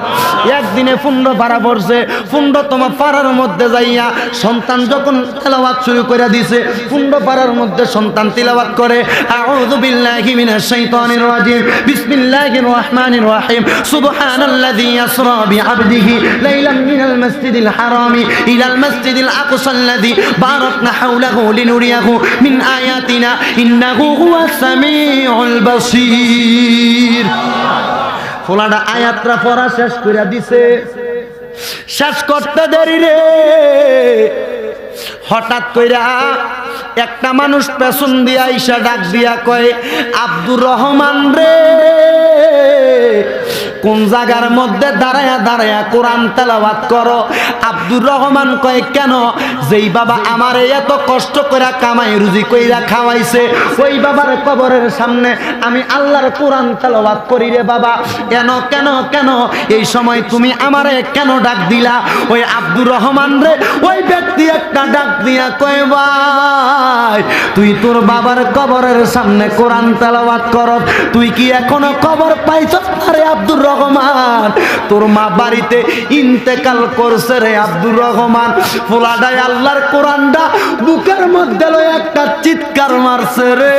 একদিনে 15 পারা পড়ছে। 15তম পারার মধ্যে যাইয়া সন্তান যখন তেলাওয়াত শুরু করে দিছে, 15 পারার মধ্যে সন্তান তিলাওয়াত করে আউযু বিল্লাহি মিনাশ শাইতানির রাজিম বিসমিল্লাহির রহমানির রহিম সুবহানাল্লাযী ইয়াসরা বিআবদিহি লাইলাম মিনাল মাসজিদিল হারামি ইলাল মাসজিদিল আকসাল্লাযী বারাকনা হাওলাহু লিনুরিয়াহু মিন আয়াতিনা ইন্নাহু হুয়াস সামিউল বাসীর। ফোলাটা আয়াতটা পড়া শেষ করে দিছে। শেষ করতে দেরি রে, হঠাৎ কইরা একটা মানুষ পেছন দিয়া আইসা ডাক দিয়া কয়, আব্দুর রহমান রে, কোন জায়গার মধ্যে দাঁড়ায়া দাঁড়ায়া কোরআন তেলাওয়াত করো? আব্দুর রহমান কয়, কেন? যেই বাবা আমারে এত কষ্ট করে কামাই রুজি কইরা খাওয়াইছে, ওই বাবার কবরের সামনে আমি আল্লাহর কোরআন তেলাওয়াত করি রে বাবা। কেন কেন কেন এই সময় তুমি আমারে কেন ডাক দিলা? ওই আব্দুর রহমান রে ওই ব্যক্তি একটা ডাক দিয়া কয়, ভাই তুই তোর বাবার কবরের সামনে কোরআন তেলাওয়াত কর, তুই কি এখনো কবর পাইছস রে আব্দুর রহমান? তোর মা বাড়িতে ইন্তেকাল করছে রে আব্দুর রহমান। ফুলাডাই আল্লাহর কোরআনটা বুকের মধ্যে লয়ে একটা চিৎকার মারছে রে,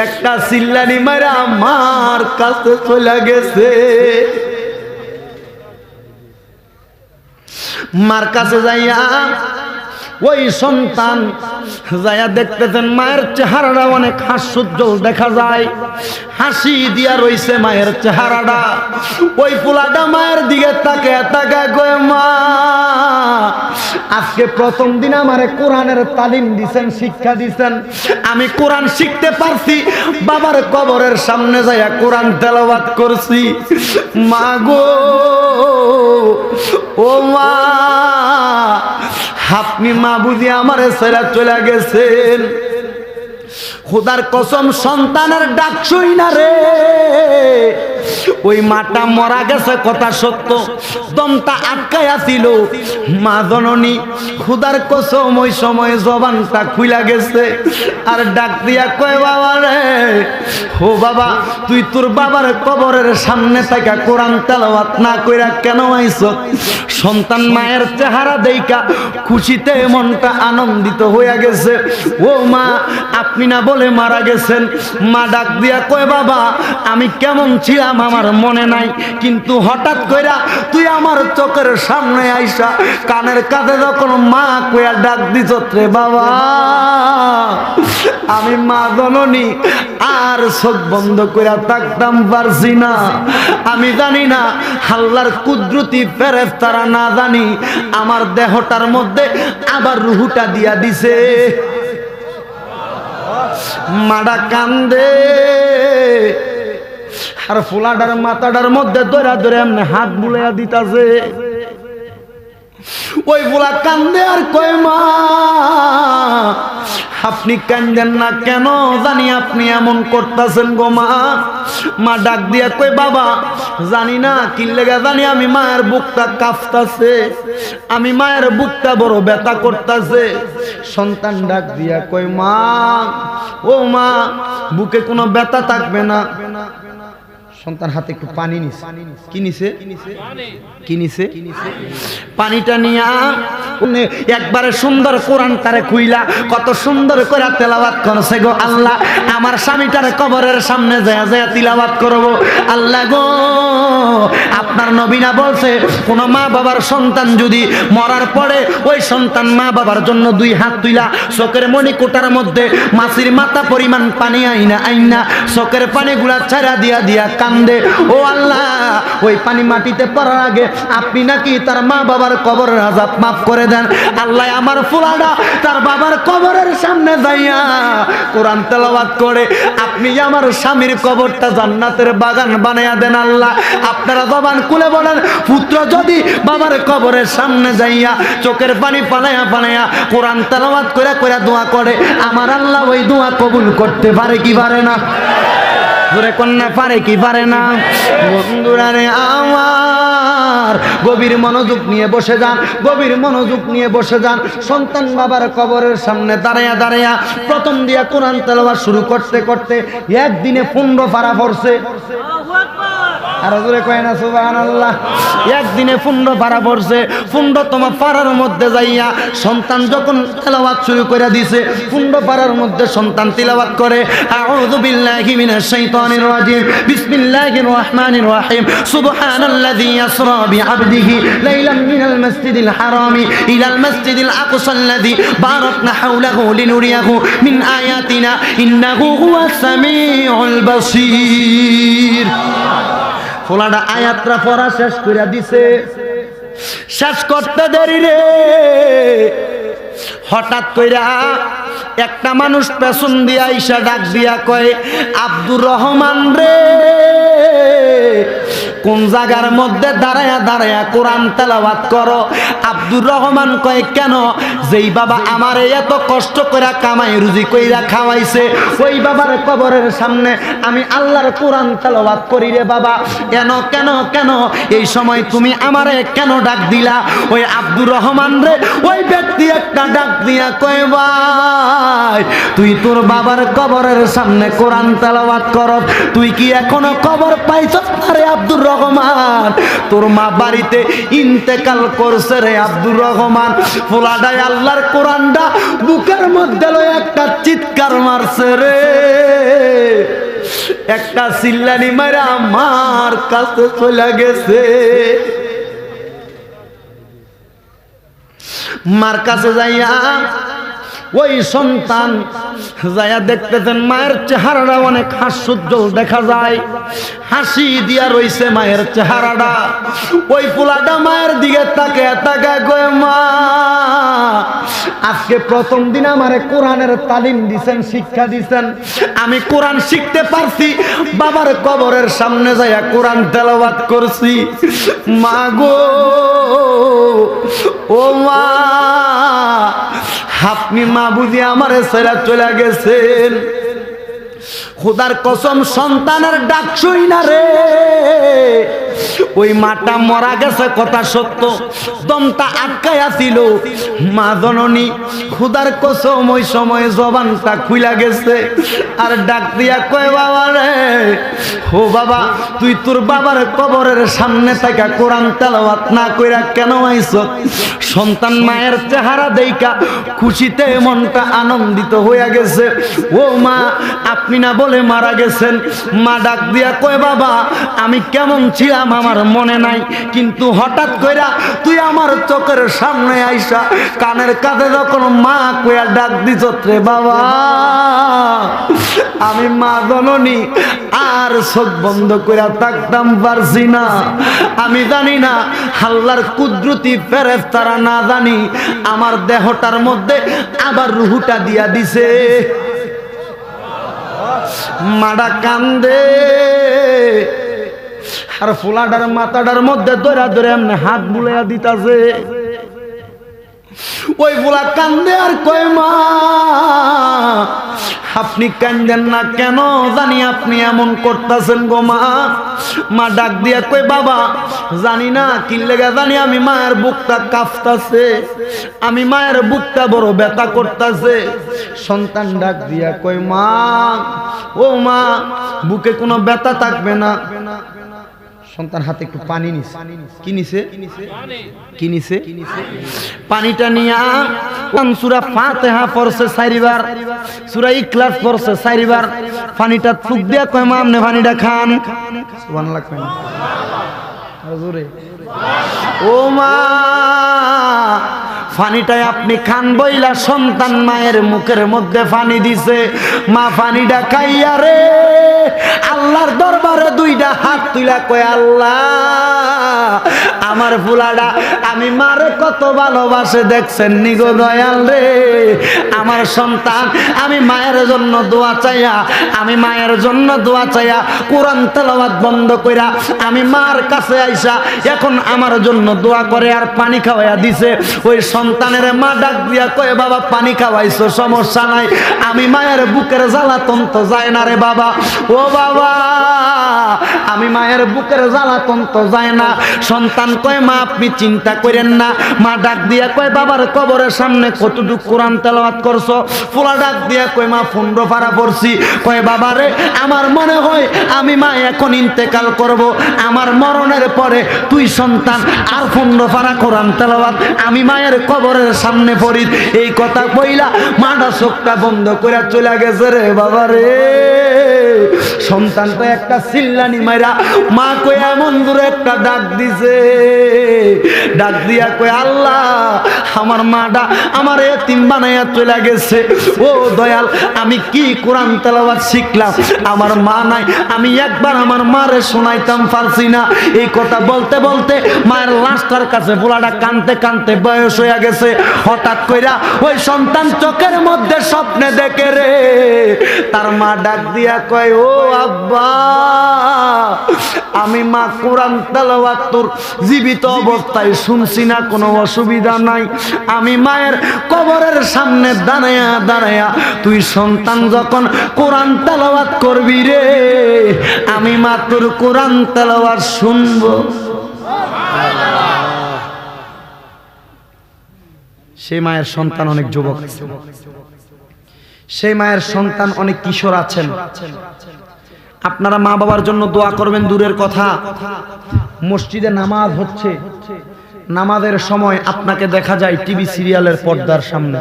একটা চিল্লানি মারা আমার কাছে চলে গেছে। মার কাছে যাইয়া ওই সন্তান যাইয়া দেখতেছেন মায়ের চেহারাটা অনেক হাস্যোজ্জ্বল দেখা যায়, হাসি দিয়া রইছে মায়ের চেহারাটা। ওই পোলাটা মায়ের দিকে তাকায় তাকায় কয়, মা আজকে প্রথম দিন আমারে কোরআনের তালিম দিছেন, শিক্ষা দিছেন, আমি কোরআন শিখতে পারছি, বাবার কবরের সামনে যাইয়া কোরআন তেলাওয়াত করছি। মা গো, ও মা, আপনি মা বুঝি আমারে ছেড়ে চলে গেছেন। খোদার কসম, সন্তানের ডাক শুই না রে, ওই মাটা মরা গেছে কথা সত্য, দমটা আটকায়া ছিল। মা জননী খোদার কসম ওই সময় জবানটা খুইলা গেছে, আর ডাক দিয়া কয়, বাবা রে, ও বাবা, তুই তোর বাবার কবরের সামনে থেকে কোরআন তেলাওয়াত না কইরা কেন আইছ? সন্তান মায়ের চেহারা দেইকা খুশিতে মনটা আনন্দিত হইয়া গেছে। ও মা, আপনি না বলে মারা গেছেন? মা ডাক দিয়া কয়, বাবা আমি কেমন ছিলাম আমার মনে নাই, কিন্তু হঠাৎ কইরা তুই আমার চোখের সামনে আইসা কানের কাছে যখন মা কইয়া ডাক দিছ রে বাবা, আমি মা জননী আর চোখ বন্ধ কইরা থাকতাম পারছি না। আমি জানি না আল্লাহর কুদরতি ফেরেশতারা না জানি আমার দেহটার মধ্যে আবার রুহুটা দিয়া দিছে। মাডা কান্দে, আর ফুলাডার মাথাটার মধ্যে ধরা ধরে এমনি হাত বুলাইয়া দিতাছে। ওই ফুলা কান্দে আর কয়, মা আপনি কান্দেন না কেন? জানি আপনি এমন করতেছেন গো মা। মা ডাক দিয়া কই, বাবা জানি না কি লেগে জানি আমি মায়ের বুকটা কাঁপতাছে, আমি মায়ের বুকটা বড় ব্যথা করতেছে। সন্তান ডাক দিয়া কই, মা, ও মা, বুকে কোনো ব্যথা থাকবে না। সন্তান হাতে একটু পানি নিছে, কি নিছে, কি নিছে, পানিটা নিয়া একবারে সুন্দর কোরআনটারে খুইলা কত সুন্দর করে তেলাওয়াত করছে গো আল্লাহ। আমার স্বামীটারে কবরের সামনে যায় যায় তিলাওয়াত করব। আল্লাহ গো, আপনার নবী না বলছে কোন মা বাবার সন্তান যদি মরার পরে ওই সন্তান মা বাবার জন্য দুই হাত তুইলা চোখের মণিকোটার মধ্যে মাছির মাথা পরিমাণ পানি আইনা চোখের পানিগুলা ছাড়া দিয়া দিয়া কান্দে। ও আল্লাহ, ওই পানি মাটিতে পড়ার আগে আপনি নাকি তার মা বাবার কবরের আযাব মাফ করে দেন। আল্লাহ, আমার ফুলাডা তার বাবার কবরের সামনে যাইয়া কোরআন তেলাওয়াত করে আপনি আমার স্বামীর কবরটা জান্নাতের বাগান বানায়া দেন। আল্লাহ, আপনারা জবান খুলে বলেন, পুত্র যদি বাবার কবরের সামনে যাইয়া চোখের পানি পালায়া পালায়া কোরআন তেলাওয়াত করে করে দোয়া করে, আমার আল্লাহ ওই দোয়া কবুল করতে পারে কি পারে না? জোরে কন্যা পারে কি পারে না? বন্ধুরা রে আমার, গভীর মনোযোগ নিয়ে বসে যান, গভীর মনোযোগ নিয়ে বসে যান। সন্তান বাবার কবরের সামনে দাঁড়ায়া দাঁড়ায়া প্রথম দিয়া কোরআন তেলাওয়াত শুরু করতে করতে একদিনে 15 পারা পড়ছে। আর জোরে কয় না সুবহানাল্লাহ। একদিনে 15 পারা পড়ছে। 15তম পারার মধ্যে যাইয়া সন্তান যখন তেলাওয়াত শুরু করে দিয়েছে, 15 পারার মধ্যে সন্তান তিলাওয়াত করে, আউযু বিল্লাহি মিনাশ শাইতানির রাজিম, বিসমিল্লাহির রহমানির রহিম, সুবহানাল্লাযী ইয়াসরা বিআবদিহি লাইলাম মিনাল মাসজিদিল হারামি ইলাল মাসজিদিল আকসাল্লাযী বারাকনা হাওলাহু লিনুরিয়াহু মিন আয়াতিনা ইন্নাহু হুয়াস সামিউল বাসীর। ফোলাটা আয়াতটা পড়া শেষ করে দিছে। শেষ করতে দেরি রে, হঠাৎ কইরা একটা মানুষ পেছন দিয়া আইসা ডাক দিয়া কয়, আব্দুর রহমান রে, কোন জায়গার মধ্যে দাঁড়ায়া দাঁড়ায়া কোরআন তেলাওয়াত করো? আব্দুর রহমান কয়, কেন? যেই বাবা আমারে এত কষ্ট করে কামাই রুজি কইরা খাওয়াইছে, ওই বাবার কবরের সামনে আমি আল্লাহর কোরআন তেলাওয়াত করি রে বাবা। কেন কেন কেন এই সময় তুমি আমারে কেন ডাক দিলা? ওই আব্দুর রহমান রে ওই ব্যক্তি একটা ডাক দিয়া কয়, ভাই তুই তোর বাবার কবরের সামনে কোরআন তেলাওয়াত কর, তুই কি এখনো কবর পাইছস রে আব্দুর রহমান? তোর মা বাড়িতে ইন্তেকাল করছে রে আব্দুর রহমান। ফুলাডাই আল্লাহর কোরআনটা বুকের মধ্যে লয় একটা চিৎকার মারছে রে, একটা চিল্লানি মারা আমার কাছে চলে গেছে। মার কাছে যাইয়া ওই সন্তান যাইয়া দেখতেছেন মায়ের চেহারাটা অনেক হাস্যোজ্জ্বল দেখা যায়, হাসি দিয়া রইছে মায়ের চেহারাটা। ওই পোলাটা মায়ের দিকে তাকায় তাকায় কয়, মা আজকে প্রথম দিন আমারে কোরআনের তালিম দিছেন, শিক্ষা দিছেন, আমি কোরআন শিখতে পারছি, বাবার কবরের সামনে যাইয়া কোরআন তেলাওয়াত করছি। মা গো, ও মা, আপনি মা বুঝি আমারে ছেড়ে চলে গেছেন। খোদার কসম, সন্তানের ডাক শুই না রে, ওই মাটা মরা গেছে কথা সত্য, দমটা আটকায়া ছিল। মা জননী খোদার কসম ওই সময় জবানটা খুইলা গেছে, আর ডাক দিয়া কয়, বাবা রে, ও বাবা, তুই তোর বাবার কবরের সামনে থেকে কোরআন তেলাওয়াত না কইরা কেন আইছ? সন্তান মায়ের চেহারা দেইখা খুশিতে মনটা আনন্দিত হইয়া গেছে। ও মা, আপনি না বলে মারা গেছেন? মা ডাক দিয়া কয়, বাবা আমি কেমন ছিলাম আমার মনে নাই, কিন্তু হঠাৎ কইরা তুই আমার চোখের সামনে আইসা কানের কাছে যখন মা কইয়া ডাক দিছ রে বাবা, আমি মা জননী আর চোখ বন্ধ কইরা থাকতাম পারছি না। আমি জানি না আল্লাহর কুদরতি ফেরেশতারা না জানি আমার দেহটার মধ্যে আবার রুহুটা দিয়া দিছে। মাডা কান্দে, আর ফুলাডার মাথাটার মধ্যে ধরা ধরে এমনি হাত বুলাইয়া দিতাছে। ওই ফুলা কান্দে আর কয়, মা আপনি কান্দেন না কেন? জানি আপনি এমন করতেছেন গো মা। মা ডাক দিয়া কই, বাবা জানি না কি লেগে জানি আমি মায়ের বুকটা কাঁপতাছে, আমি মায়ের বুকটা বড় ব্যথা করতেছে। সন্তান ডাক দিয়া কয় মা, ও মা, বুকে কোনো ব্যথা থাকবে না? সন্তান হাতে একটু পানি নিছে। কি নিছে? কি নিছে? পানিটা নিয়া সূরা ফাতিহা পড়ছে 4 বার, সূরা ইখলাস পড়ছে 4 বার। পানিটা ফুক দিয়া কয় মা, আপনি পানিটা খান। সুবহানাল্লাহ কয় না? জোরে। ও মা, পানিটাই আপনি খান বইলা সন্তান মায়ের মুখের মধ্যে পানি দিছে। মা পানিটা খাইয়া রে আল্লাহর দরবারে 2টা হাত তুইলা কয়, আল্লাহ, আমার ফুলাডা আমি মারে কত ভালোবাসে দেখছেন নি গো দয়াল রে। আমার সন্তান আমি মায়ের জন্য দোয়া চাইয়া, আমি মায়ের জন্য দোয়া চাইয়া কোরআন তেলাওয়াত বন্ধ কইরা আমি মার কাছে আইসা এখন আমার জন্য দোয়া করে আর পানি খাওয়াইয়া দিছে। ওই সন্তানের মা ডাক দিয়া কয়, বাবা পানি খাওয়াইছো সমস্যা নাই, আমি মায়ের বুকের জ্বালাতন তো যায় না রে বাবা। ও বাবা, আমি মায়ের বুকের জ্বালাতন তো যায় না। সন্তান কয়, মা আপনি চিন্তা করেন না। মা ডাক দিয়া কয়, বাবার কবরের সামনে কতটুকু কোরআন তেলাওয়াত করছো? ফুলা ডাক দিয়া কয়, মা 15 পারা পড়ছি। কয়, বাবা রে, আমার মনে হয় আমি মা এখন ইন্তেকাল করব, আমার মরণের পরে তুই সন্তান আর 15 পারা কোরআন তেলাওয়াত আমি মায়ের কবরের সামনে পড়ি। এই কথা কইলা মাটা চোখটা বন্ধ করে চলে গেছে রে বাবা রে। সন্তান তো একটা চিল্লানি মাইরা মা কই এমন দূরে একটা ডাক দিছে, ডাক দিয়া কই, আল্লাহ, আমার মাটা আমার এতিম বানাইয়া চলে গেছে। ও দয়াল, আমি কি কোরআন তেলাওয়াত শিখলাম, আমার মা নাই, আমি একবার আমার মারে শোনাইতাম পারছি না। এই কথা বলতে বলতে মায়ের লাশটার কাছে পোলাটা কানতে কানতে বয়স হয়ে গেছে। হঠাৎ কইরা ওই সন্তান চোখের মধ্যে স্বপ্নে দেখে রে তার মা ডাক দিয়া কয়, ও আব্বা, আমি মা কোরআন তেলাওয়াত তোর জীবিত অবস্থায় শুনছি না, কোনো অসুবিধা নাই। আমি মায়ের কবরের সামনে দাঁড়ায়া দাঁড়ায়া তুই সন্তান যখন কোরআন তেলাওয়াত করবি রে, আমি মা তোর কোরআন তেলাওয়াত শুনবো। সেই মায়ের সন্তান অনেক যুবক, সেই মায়ের সন্তান অনেক কিশোর আছেন। আপনারা মা বাবার জন্য দোয়া করবেন দূরের কথা, মসজিদে নামাজ হচ্ছে, নামাজের সময় আপনাকে দেখা যায় টিভি সিরিয়ালের পর্দার সামনে।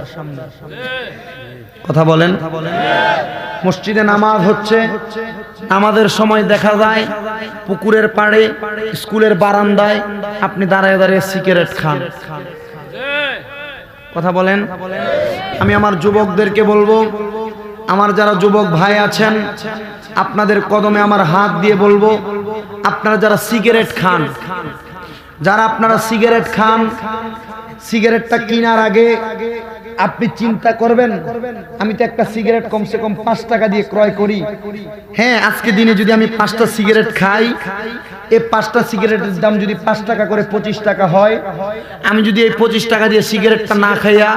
কথা বলেন। মসজিদে নামাজ হচ্ছে, নামাজের সময় দেখা যায় পুকুরের পাড়ে, স্কুলের বারান্দায় আপনি দাঁড়ায় দাঁড়িয়ে সিগারেট খান। কথা বলেন। আমি আমার যুবকদেরকে বলবো, আমার যারা যুবক ভাই আছেন, আপনাদের কদমে আমার হাত দিয়ে বলবো, আপনারা যারা সিগারেট খান, যারা আপনারা সিগারেট খান, সিগারেটটা কেনার আগে আপনি চিন্তা করবেন, আমি তো একটা সিগারেট কমসে কম 5 টাকা দিয়ে ক্রয় করি। হ্যাঁ, আজকে দিনে যদি আমি 5টা সিগারেট খাই, এই 5টা সিগারেটের দাম যদি 5 টাকা করে 25 টাকা হয়, আমি যদি এই 25 টাকা দিয়ে সিগারেটটা না খাইয়া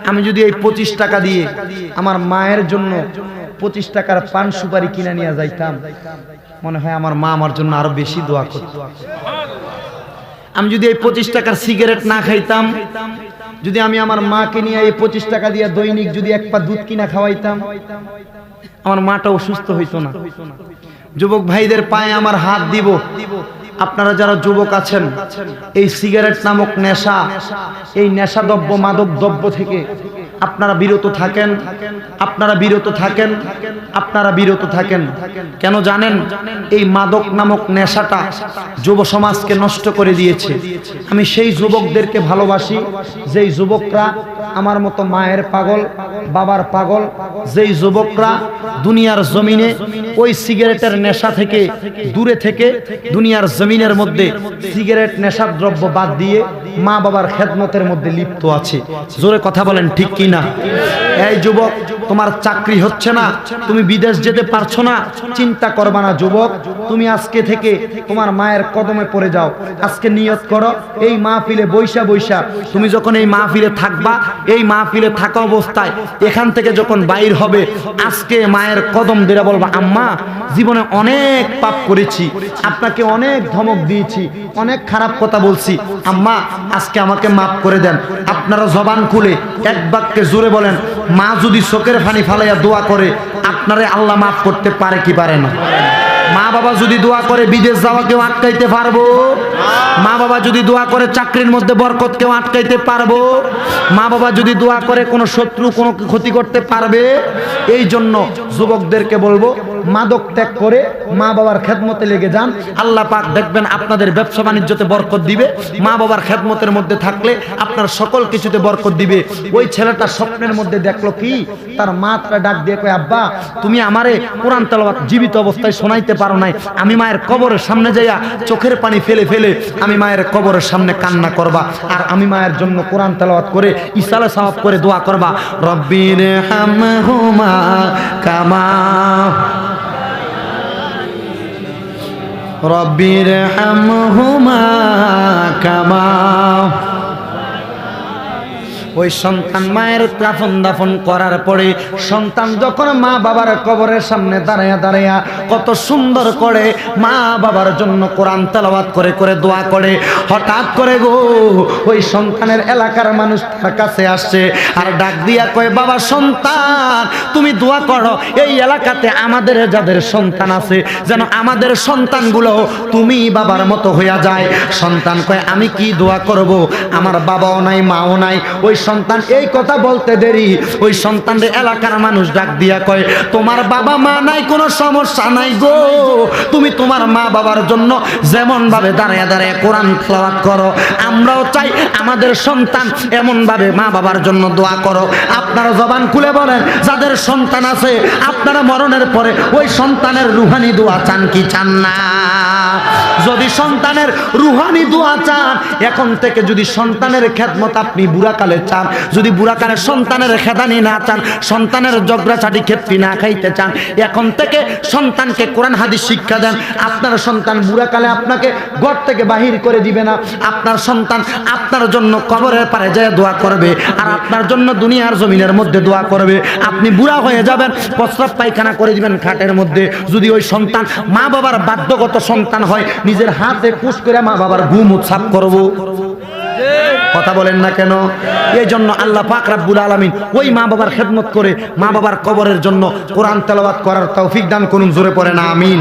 আমি যদি এই 25 টাকা দিয়ে আমার মায়ের জন্য 25 টাকার পান সুপারি কিনে নিয়ে যাইতাম, মনে হয় আমার মা আমার জন্য আরো বেশি দোয়া করত। আমি যদি এই 25 টাকার সিগারেট না খাইতাম, যদি আমি আমার মাকে নিয়ে এই 25 টাকা দিয়ে দৈনিক যদি 1 পা দুধ কিনা খাওয়াইতাম, আমার মাটা অসুস্থ হইতো না। যুবক ভাইদের পায়ে আমার হাত দিব, আপনারা যারা যুবক আছেন, এই সিগারেট নামক নেশা, এই নেশাদ্রব্য মাদক দ্রব্য থেকে আপনারা বিরত থাকেন, আপনারা বিরত থাকেন, আপনারা বিরত থাকেন। কেন জানেন? এই মাদক নামক নেশাটা যুব সমাজকে নষ্ট করে দিয়েছে। আমি সেই যুবকদেরকে ভালোবাসি যেই যুবকরা আমার মতো মায়ের পাগল, বাবার পাগল, যেই যুবকরা দুনিয়ার জমিনে ওই সিগারেটের নেশা থেকে দূরে থেকে দুনিয়ার জমিনের মধ্যে সিগারেট নেশার দ্রব্য বাদ দিয়ে মা বাবার খেদমতের মধ্যে লিপ্ত আছে। জোরে কথা বলেন, ঠিক কি না? এই যুবক, তোমার চাকরি হচ্ছে না, তুমি বিদেশ যেতে পারছো না, চিন্তা করবা না যুবক, তুমি আজকে থেকে তোমার মায়ের কদমে পড়ে যাও। আজকে নিয়ত করো, এই মাহফিলে বৈশা বৈশা তুমি যখন এই মাহফিলে থাকবা, এই মাহফিলে থাকা অবস্থায় এখান থেকে যখন বাইর হবে, আজকে মায়ের কদম ধরে বলবা, আম্মা, জীবনে অনেক পাপ করেছি, আপনাকে অনেক ধমক দিয়েছি, অনেক খারাপ কথা বলছি, আম্মা আজকে আমাকে মাফ করে দেন। আপনারা জবান খুলে এক বাক্যে জোরে বলেন, মা যদি চোখের পানি ফালাইয়া দোয়া করে আপনারে আল্লাহ মাফ করতে পারে কি পারে না? মা বাবা যদি দোয়া করে বিদেশ যাওয়া কেউ আটকাইতে পারবো? মা বাবা যদি দোয়া করে চাকরির মধ্যে বরকত কেউ আটকাইতে পারবো? মা বাবা যদি দোয়া করে কোনো শত্রু কোনো ক্ষতি করতে পারবে? এই জন্য যুবকদেরকে বলবো, মাদক ত্যাগ করে মা বাবার খেদমতে লেগে যান। আল্লাহ পাক দেখবেন আপনাদের ব্যবসা বাণিজ্যতে বরকত দিবে। মা বাবার খেদমতের মধ্যে থাকলে আপনার সকল কিছুতে বরকত দিবে। ওই ছেলেটা স্বপ্নের মধ্যে দেখলো কি, তার মা তার ডাক দিয়ে কয়, আব্বা তুমি আমারে কোরআন তেলাওয়াত জীবিত অবস্থায় শোনাইতে পারো নাই, আমি মায়ের কবরের সামনে যাইয়া চোখের পানি ফেলে ফেলে আমি মায়ের কবরের সামনে কান্না করবা, আর আমি মায়ের জন্য কোরআন তেলাওয়াত করে ইসালে সওয়াব করে দোয়া করবা, রব্বির হামহুমা কামা রব্বির হামহুমা কামা। ওই সন্তান মায়ের কাফন দাফন করার পরে সন্তান যখন মা বাবার কবরের সামনে দাঁড়ায়া দাঁড়ায়া কত সুন্দর করে মা বাবার জন্য কোরআন তেলাওয়াত করে করে দোয়া করে, হঠাৎ করে গো ওই সন্তানের এলাকার মানুষ তার কাছে আসছে আর ডাক দিয়া কয়, বাবা সন্তান তুমি দোয়া করো এই এলাকাতে আমাদের যাদের সন্তান আছে যেন আমাদের সন্তানগুলো তুমি বাবার মতো হইয়া যায়। সন্তান কয়, আমি কি দোয়া করব, আমার বাবাও নাই মাও নাই। ওই সন্তান এই কথা বলতে দেরি ওই সন্তানের এলাকার মানুষ ডাক দিয়া কয়, তোমার বাবা মা নাই কোনো সমস্যা নাই গো, তুমি তোমার মা বাবার জন্য যেমন ভাবে দাঁড়ায় দাঁড়ায় কোরআন তেলাওয়াত করো, আমরাও চাই আমাদের সন্তান এমন ভাবে মা বাবার জন্য দোয়া করো। আপনারা জবান খুলে বলেন, যাদের সন্তান আছে আপনারা মরণের পরে ওই সন্তানের রুহানি দোয়া চান কি চান না? যদি সন্তানের রুহানি দোয়া চান, এখন থেকে যদি সন্তানের খেদমত আপনি বুড়াকালে চান, যদি বুড়াকালে সন্তানের খেদানি না চান, সন্তানের জগড়াছাটি খেপি না খাইতে চান, এখন থেকে সন্তানকে কোরআন হাদিস শিক্ষা দেন। আপনার সন্তান বুড়াকালে আপনাকে ঘর থেকে বাহির করে দিবে না, আপনার সন্তান আপনার জন্য কবরের পারে যায় দোয়া করবে, আর আপনার জন্য দুনিয়ার জমিনের মধ্যে দোয়া করবে। আপনি বুড়া হয়ে যাবেন, প্রস্রাব পায়খানা করে দিবেন খাটের মধ্যে। যদি ওই সন্তান মা বাবার বাধ্যগত সন্তান হয়, নিজের হাতে কুশ করে মা বাবার ঘুম উৎসাব করবো। কথা বলেন না কেন? এই জন্য আল্লাহ পাক রব্বুল আলামিন ওই মা বাবার খেদমত করে মা বাবার কবরের জন্য কোরআন তেলাওয়াত করার তৌফিক দান করুন। জোরে পড়ে না আমিন।